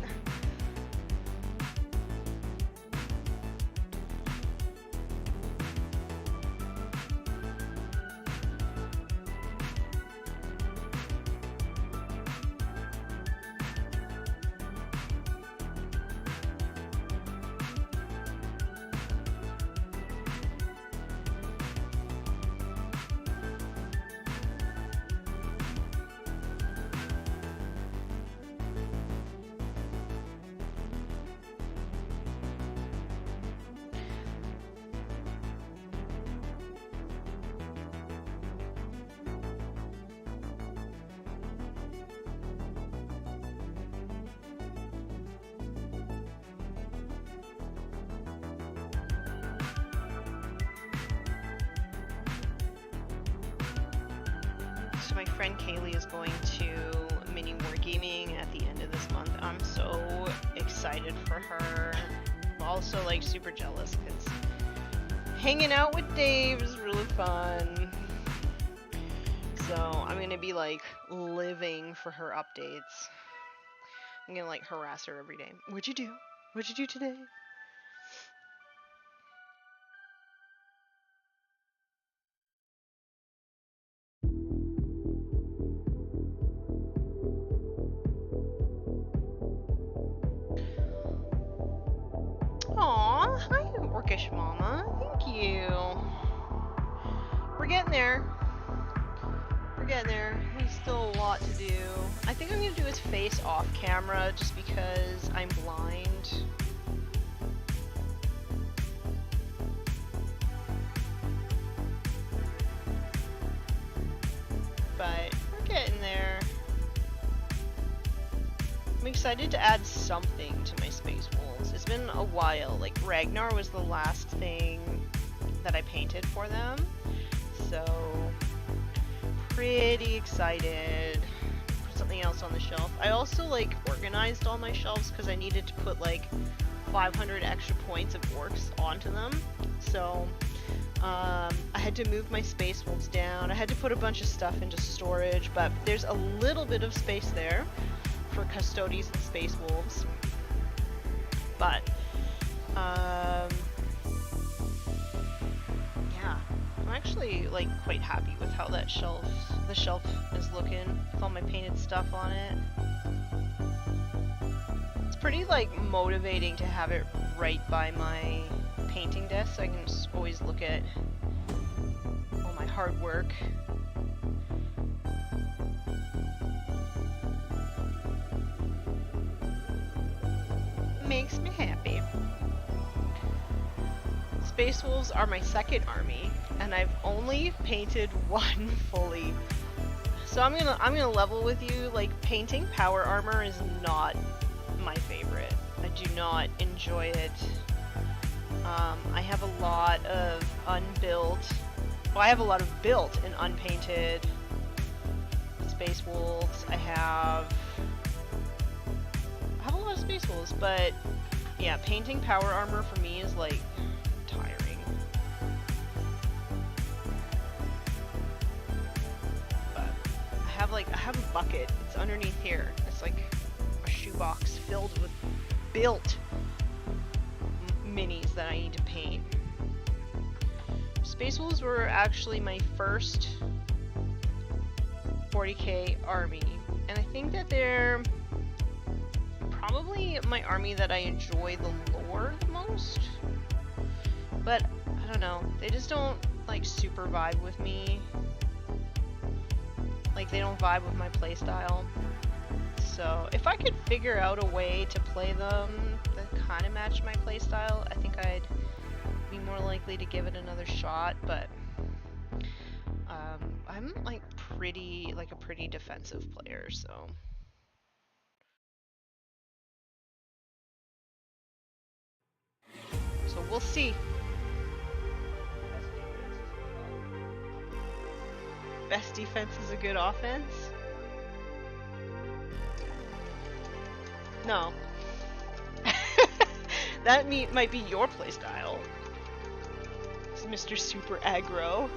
So my friend Kaylee is going to mini wargaming at the end of this month. I'm so excited for her. I'm also like super jealous because hanging out with Dave is really fun. So I'm gonna be like living for her updates. I'm gonna like harass her every day. What'd you do? What'd you do today? Aw, hi, Orcish Mama. Thank you. We're getting there. We're getting there. There's still a lot to do. I think I'm gonna do his face off camera just because I'm blind. But we're getting there. I'm excited to add something to my Space Wolves. It's been a while. Like, Ragnar was the last thing that I painted for them. So, pretty excited. Put something else on the shelf. I also, like, organized all my shelves because I needed to put, like, 500 extra points of orcs onto them. So, I had to move my Space Wolves down. I had to put a bunch of stuff into storage, but there's a little bit of space there for Custodes and Space Wolves. But, yeah, I'm actually, like, quite happy with how that the shelf is looking with all my painted stuff on it. It's pretty, like, motivating to have it right by my painting desk, so I can just always look at all my hard work. Makes me happy. Space Wolves are my second army, and I've only painted one fully. So I'm gonna level with you. Like, painting power armor is not my favorite. I do not enjoy it. I have a lot of unbuilt. Well, I have a lot of built and unpainted Space Wolves. I have a lot of Space Wolves, but yeah, painting power armor for me is like tiring. But I have a bucket. It's underneath here. It's like a shoebox filled with built minis that I need to paint. Space Wolves were actually my first 40k army, and I think that they're probably my army that I enjoy the lore the most. But I don't know, they just don't like super vibe with me. Like, they don't vibe with my playstyle. So if I could figure out a way to play them that kind of match my playstyle, I think I'd be more likely to give it another shot. But I'm like a pretty defensive player, so. So we'll see. Best defense is a good offense? No. That might be your playstyle. Mr. Super Aggro.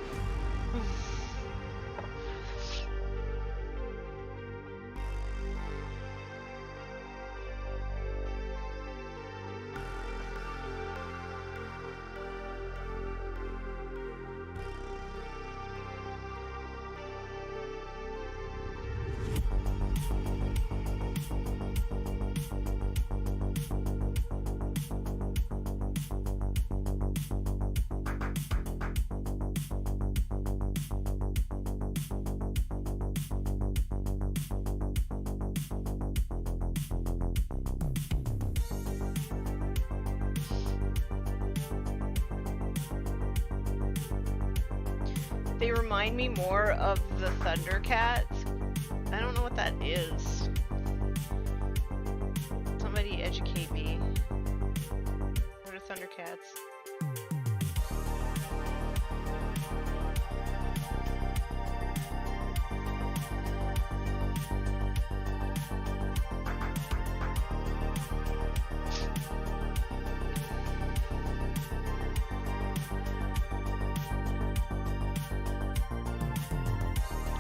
They remind me more of the Thundercats. I don't know what that is. Somebody educate me. What are Thundercats?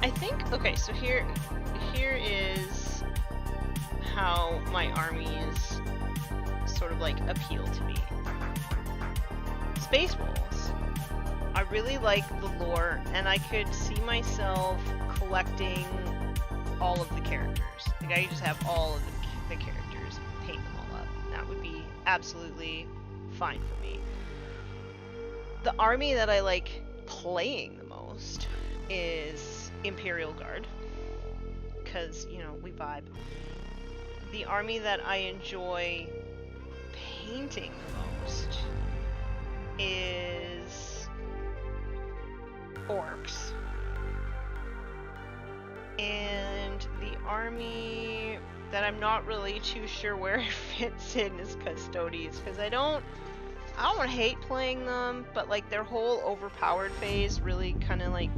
I think, okay, so here is how my armies sort of like appeal to me. Space Wolves. I really like the lore, and I could see myself collecting all of the characters. Like, I could just have all of the characters, paint them all up. That would be absolutely fine for me. The army that I like playing the most is Imperial Guard, because, you know, we vibe. The army that I enjoy painting the most is Orcs. And the army that I'm not really too sure where it fits in is Custodes, because I don't hate playing them, but like their whole overpowered phase really kind of like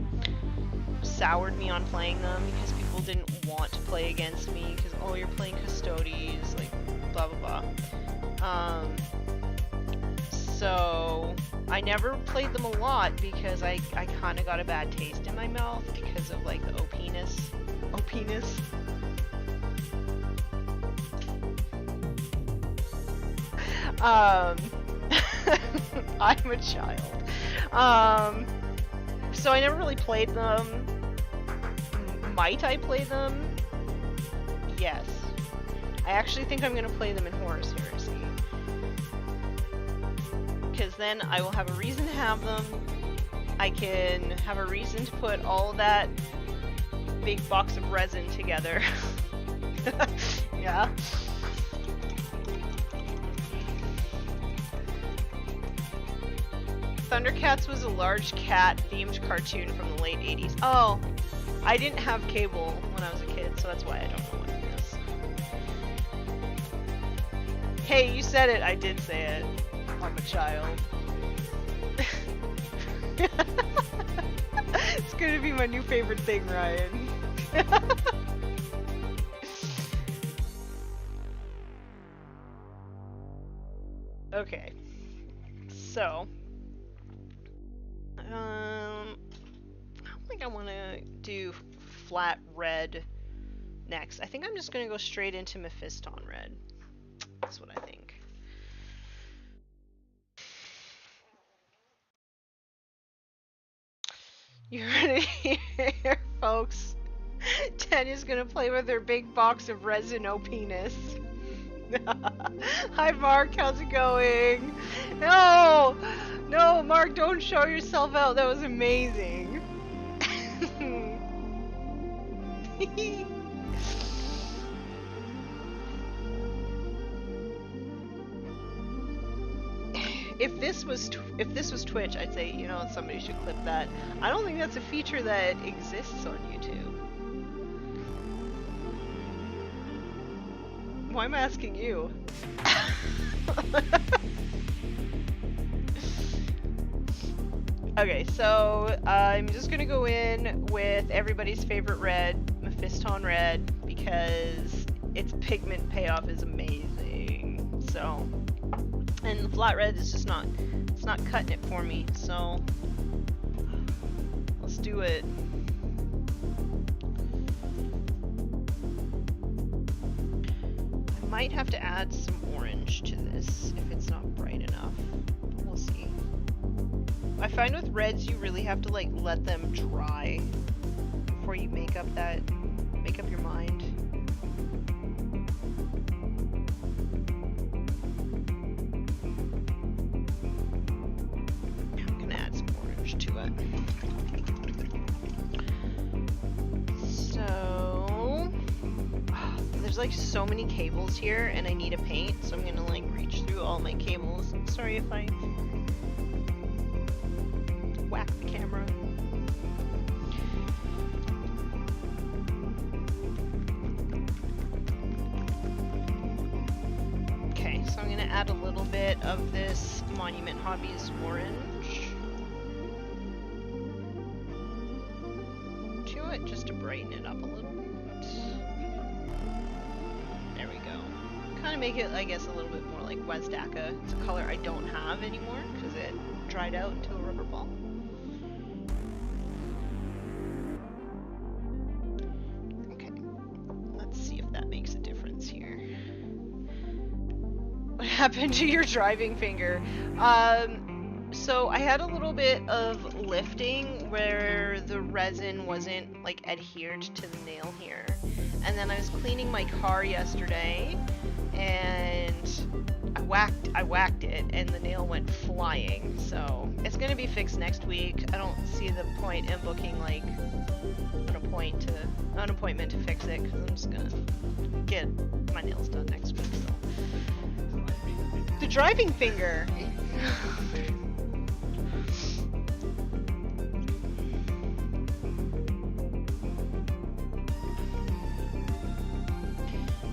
soured me on playing them, because people didn't want to play against me because, oh, you're playing Custodes, like blah blah blah. So I never played them a lot because I kind of got a bad taste in my mouth because of like the OP-ness. I'm a child. So I never really played them. Might I play them? Yes. I actually think I'm going to play them in Horus Heresy. Because then I will have a reason to have them. I can have a reason to put all of that big box of resin together. Yeah. Thundercats was a large cat-themed cartoon from the late 80s. Oh, I didn't have cable when I was a kid, so that's why I don't know what it is. Hey, you said it. I did say it. I'm a child. It's gonna be my new favorite thing, Ryan. Okay. So, I don't think I want to do flat red next. I think I'm just going to go straight into Mephiston red. That's what I think. You heard it here, folks. Tanya's going to play with her big box of resin O-penis. Hi Mark, how's it going? No! No, Mark, don't show yourself out. That was amazing. If this was Twitch, I'd say, you know, somebody should clip that. I don't think that's a feature that exists on YouTube. Why am I asking you? Okay, so I'm just gonna go in with everybody's favorite red, Mephiston red, because its pigment payoff is amazing. So flat red is just not, it's not cutting it for me, so let's do it. I might have to add some orange to this if it's not bright enough. We'll see. I find with reds you really have to like let them dry before you make up your mind. I'm gonna add some orange to it. So there's like so many cables here and I need a paint, so I'm gonna like reach through all my cables. Sorry if I whack the camera. Okay, so I'm gonna add a little bit of this Monument Hobbies orange to it, just to brighten it up a little bit. There we go. Kind of make it, I guess, a little bit more like Westaka. It's a color I don't have anymore because it dried out into a rubber ball. Okay, let's see if that makes a difference here. What happened to your driving finger? So I had a little bit of lifting where the resin wasn't like adhered to the nail here. And then I was cleaning my car yesterday and I whacked it and the nail went flying. So it's gonna be fixed next week. I don't see the point in booking like an appointment to fix it because I'm just gonna get my nails done next week. So. The driving finger.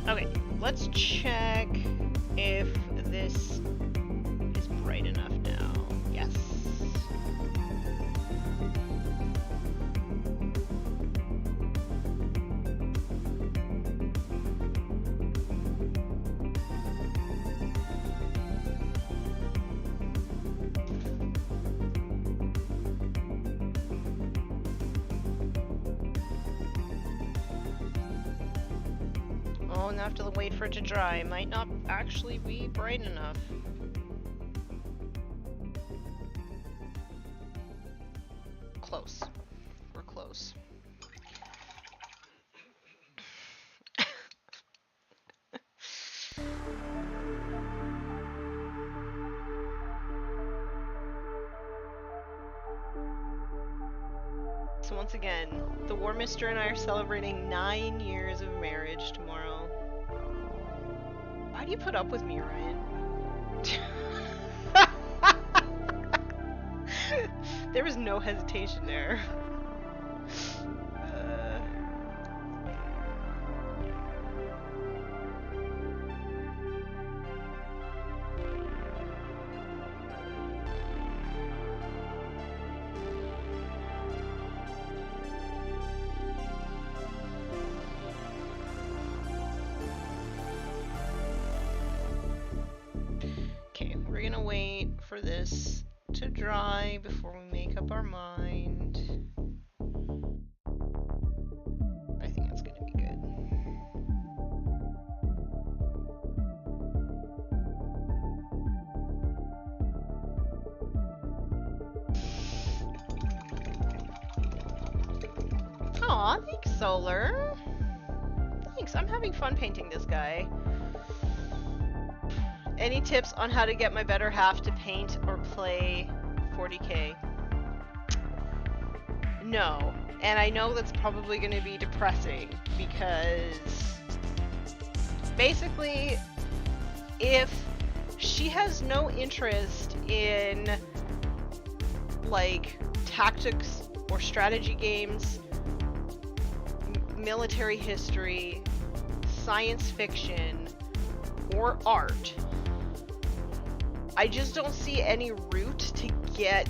Okay, let's check if this is bright enough now. Yes. Oh, and I have to wait for it to dry. It might not actually be bright enough. Close. We're close. So once again, the Warmistress and I are celebrating 9 years of marriage tomorrow. Why do you put up with me, Ryan? There was no hesitation there. We're gonna wait for this to dry before we make up our mind. I think that's gonna be good. Aw, thanks, Solar. Thanks, I'm having fun painting this guy. Any tips on how to get my better half to paint or play 40k? No. And I know that's probably going to be depressing because basically if she has no interest in like tactics or strategy games, military history, science fiction, or art, I just don't see any route to get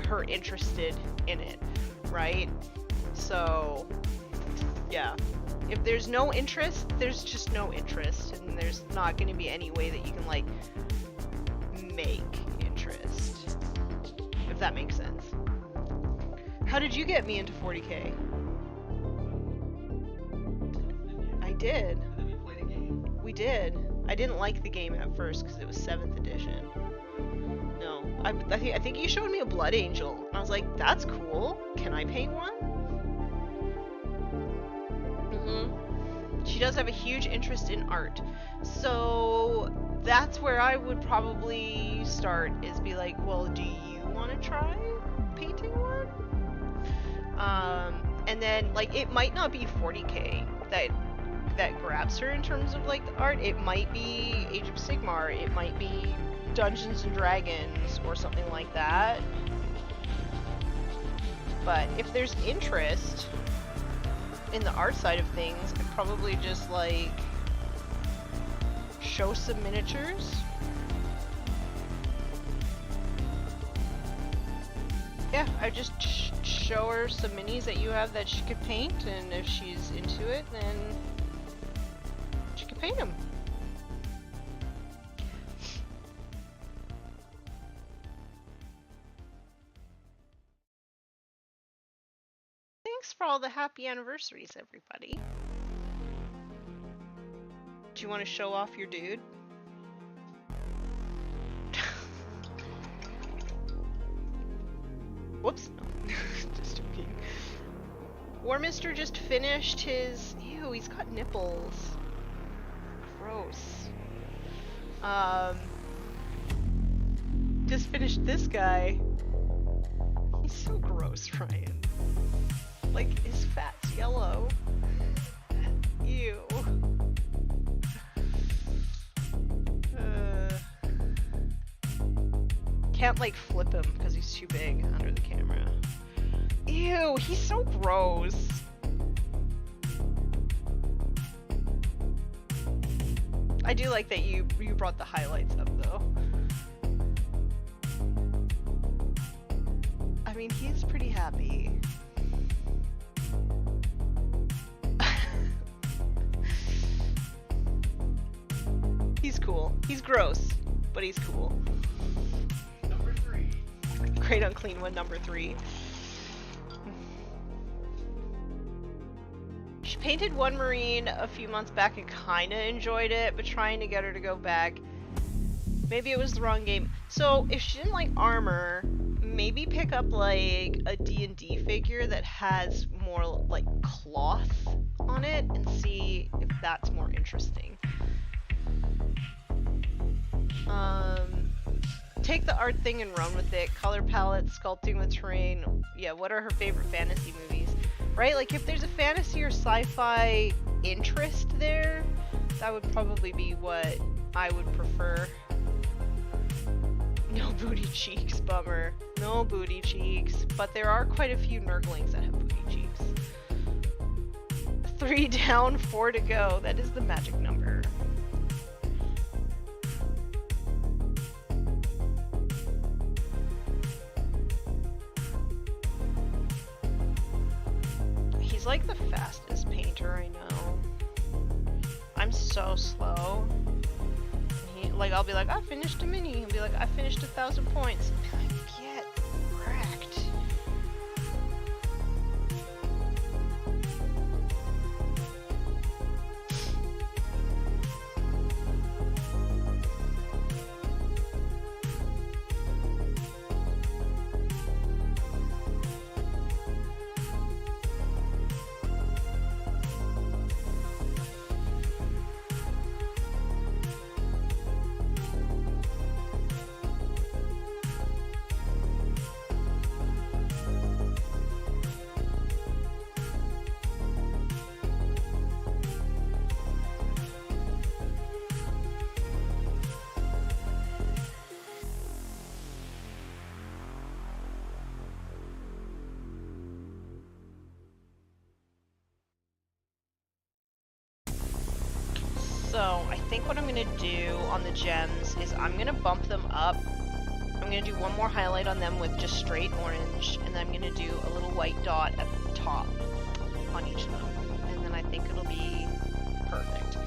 her interested in it, right? So, yeah. If there's no interest, there's just no interest, and there's not going to be any way that you can, like, make that makes sense. How did you get me into 40k? I did. And then we played a game. We did. I didn't like the game at first because it was 7th edition. No, I think you showed me a Blood Angel. And I was like, that's cool. Can I paint one? She does have a huge interest in art. So that's where I would probably start, is be like, well, do you want to try painting one? And then, like, it might not be 40k that grabs her in terms of, like, the art. It might be Age of Sigmar. It might be Dungeons and Dragons or something like that. But if there's interest in the art side of things, I'd probably just, like, show some miniatures. Yeah, I just show her some minis that you have that she could paint, and if she's into it, then she can paint them. Thanks for all the happy anniversaries, everybody. Do you want to show off your dude? Whoops. No. Just joking. Warmistress just finished his... Ew, he's got nipples. Gross. Just finished this guy. He's so gross, Ryan. Like, his fat's yellow. Ew. Can't, like, flip him because he's too big under the camera. Ew, he's so gross. I do like that you brought the highlights up, though. I mean, he's pretty happy. He's cool. He's gross, but he's cool. Number 3. Great unclean one, number 3. She painted one Marine a few months back and kinda enjoyed it, but trying to get her to go back, maybe it was the wrong game. So if she didn't like armor, maybe pick up like a D&D figure that has more like cloth on it and see if that's more interesting. Take the art thing and run with it. Color palette, sculpting the terrain. Yeah, what are her favorite fantasy movies? Right? Like, if there's a fantasy or sci-fi interest there, that would probably be what I would prefer. No booty cheeks, bummer. No booty cheeks. But there are quite a few nurglings that have booty cheeks. 3 down, 4 to go. That is the magic number. He's like the fastest painter I know. I'm so slow. Like, I'll be like, I finished a mini. He'll be like, I finished 1,000 points. I'll be like, get wrecked. So, I think what I'm going to do on the gems is I'm going to bump them up. I'm going to do one more highlight on them with just straight orange, and then I'm going to do a little white dot at the top on each of them. And then I think it'll be perfect.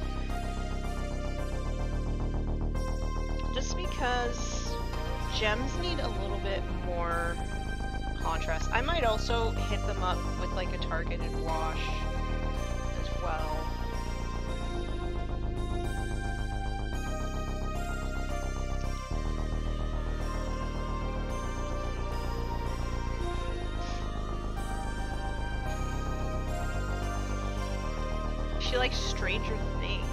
Just because gems need a little bit more contrast. I might also hit them up with like a targeted wash as well. She likes Stranger Things.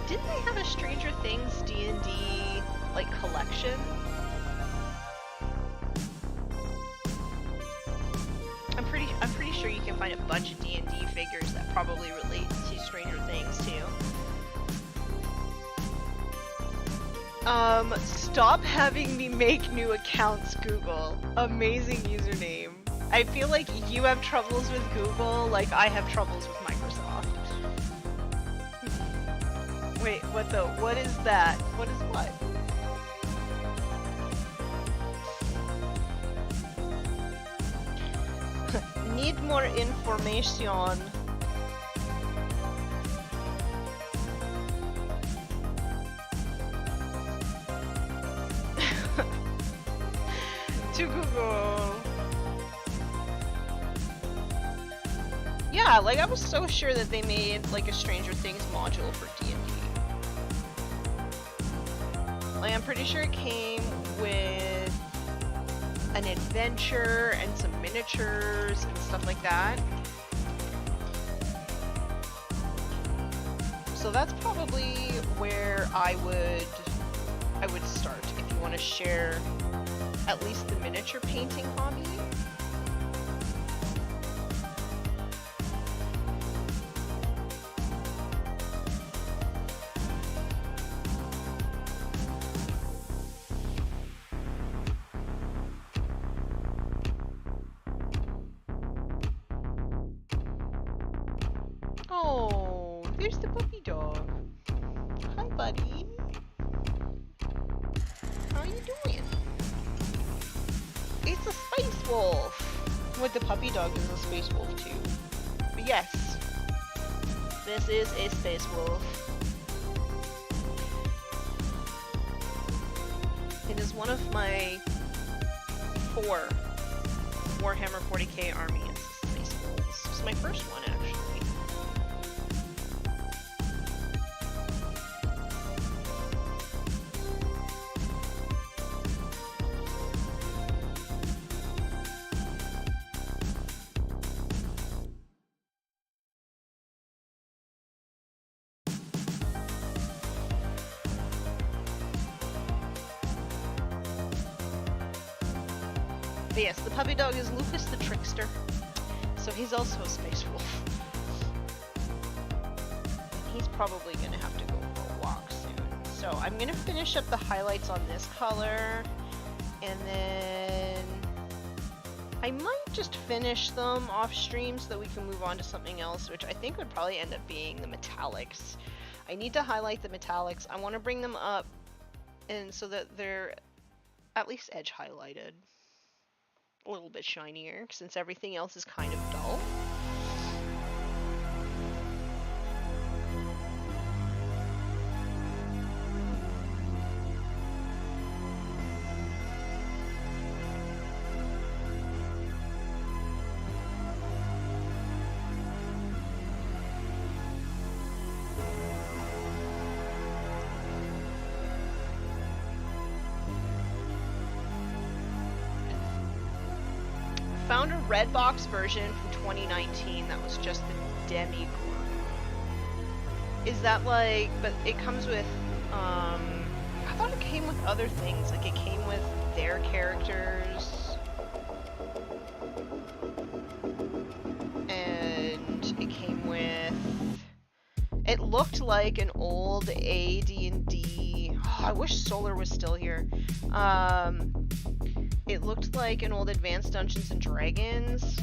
Didn't they have a Stranger Things D&D like collection? I'm pretty sure you can find a bunch of D&D figures that probably relate to Stranger Things too. Stop having me make new accounts, Google. Amazing username. I feel like you have troubles with Google like I have troubles with Microsoft. Wait, what is that? What is what? Need more information. To Google. Yeah, like I was so sure that they made like a Stranger Things module for D&D. Like I'm pretty sure it came with an adventure and some miniatures and stuff like that. So that's probably where I would start if you want to share at least the miniature painting hobby. Oh, there's the puppy dog. Hi, buddy. How you doing? It's a space wolf. What, the puppy dog is a space wolf too. But yes, this is a space wolf. It is one of my 4 Warhammer 40k armies, space wolves. It's my first one actually. But yes, the puppy dog is Lucas the Trickster, so he's also a space wolf. He's probably gonna have to go for a walk soon. So I'm gonna finish up the highlights on this color, and then I might just finish them off stream so that we can move on to something else, which I think would probably end up being the metallics. I need to highlight the metallics. I want to bring them up and so that they're at least edge highlighted. A little bit shinier, since everything else is kind of dull. Found a red box version from 2019 that was just the Demigorgon. Is that like, but it comes with, I thought it came with other things, like it came with their characters, and it came with, it looked like an old AD&D, oh, I wish Solar was still here, it looked like an old Advanced Dungeons and Dragons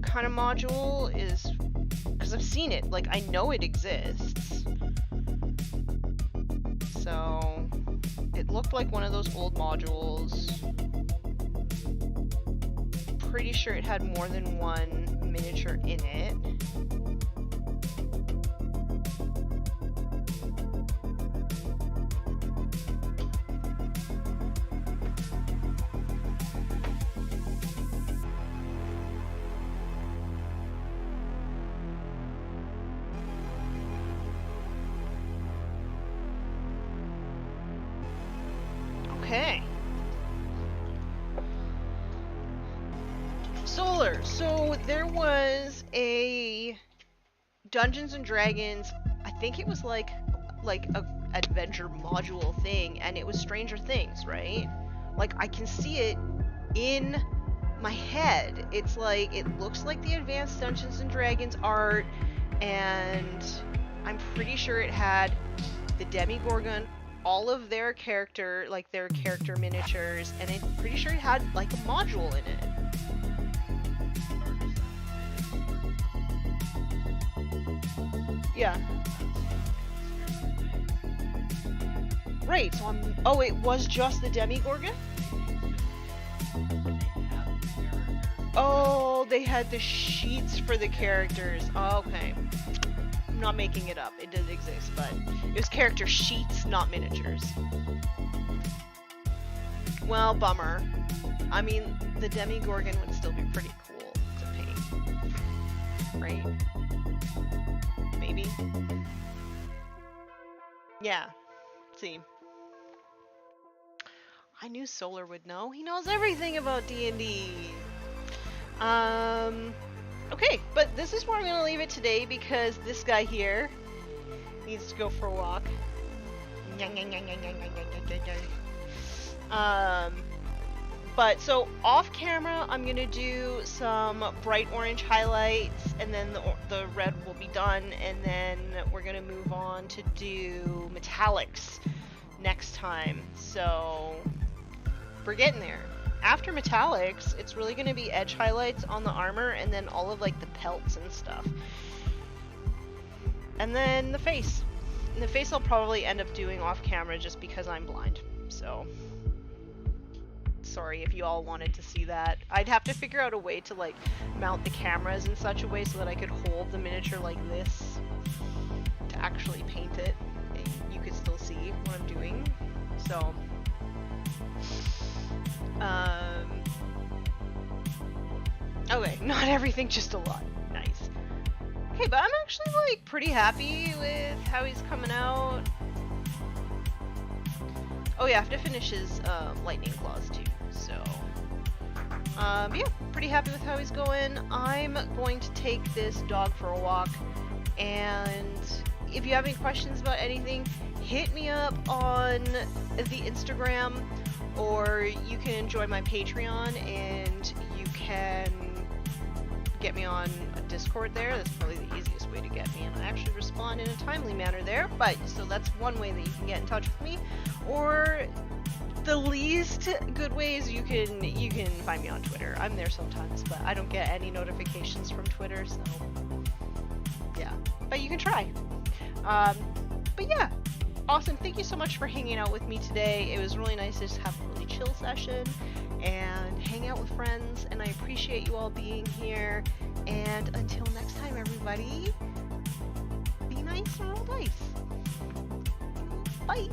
kind of module, is because I've seen it, like I know it exists. So it looked like one of those old modules. Pretty sure it had more than one miniature in it. Okay. Solar. So there was a Dungeons and Dragons, I think it was like a adventure module thing, and it was Stranger Things, right? Like I can see it in my head. It's like, it looks like the advanced Dungeons and Dragons art, and I'm pretty sure it had the Demigorgon, all of their character, like their character miniatures, and I'm pretty sure it had like a module in it. Yeah. Right, so oh, it was just the Demigorgon? Oh, they had the sheets for the characters. Oh, okay. I'm not making it up. It does exist, but it was character sheets, not miniatures. Well, bummer. I mean, the Demigorgon would still be pretty cool to paint. Right? Maybe? Yeah. See. I knew Solar would know. He knows everything about D&D. Okay, but this is where I'm gonna leave it today because this guy here needs to go for a walk. But so off camera, I'm gonna do some bright orange highlights, and then the red will be done, and then we're gonna move on to do metallics next time. So we're getting there. After metallics, it's really going to be edge highlights on the armor, and then all of like the pelts and stuff. And then the face. And the face I'll probably end up doing off camera just because I'm blind. So sorry if you all wanted to see that. I'd have to figure out a way to like mount the cameras in such a way so that I could hold the miniature like this to actually paint it, and you could still see what I'm doing. So okay, not everything, just a lot. Nice. Okay, but I'm actually like pretty happy with how he's coming out. Oh yeah, I have to finish his lightning claws too. So yeah, pretty happy with how he's going. I'm going to take this dog for a walk, and if you have any questions about anything, hit me up on the Instagram, or you can join my Patreon and you can get me on a Discord there. That's probably the easiest way to get me, and I actually respond in a timely manner there. But so that's one way that you can get in touch with me. Or the least good ways, you can find me on Twitter. I'm there sometimes, but I don't get any notifications from Twitter, so yeah. But you can try. But yeah. Awesome, thank you so much for hanging out with me today. It was really nice to just have a really chill session and hang out with friends, and I appreciate you all being here. And until next time, everybody, be nice and roll dice. Bye!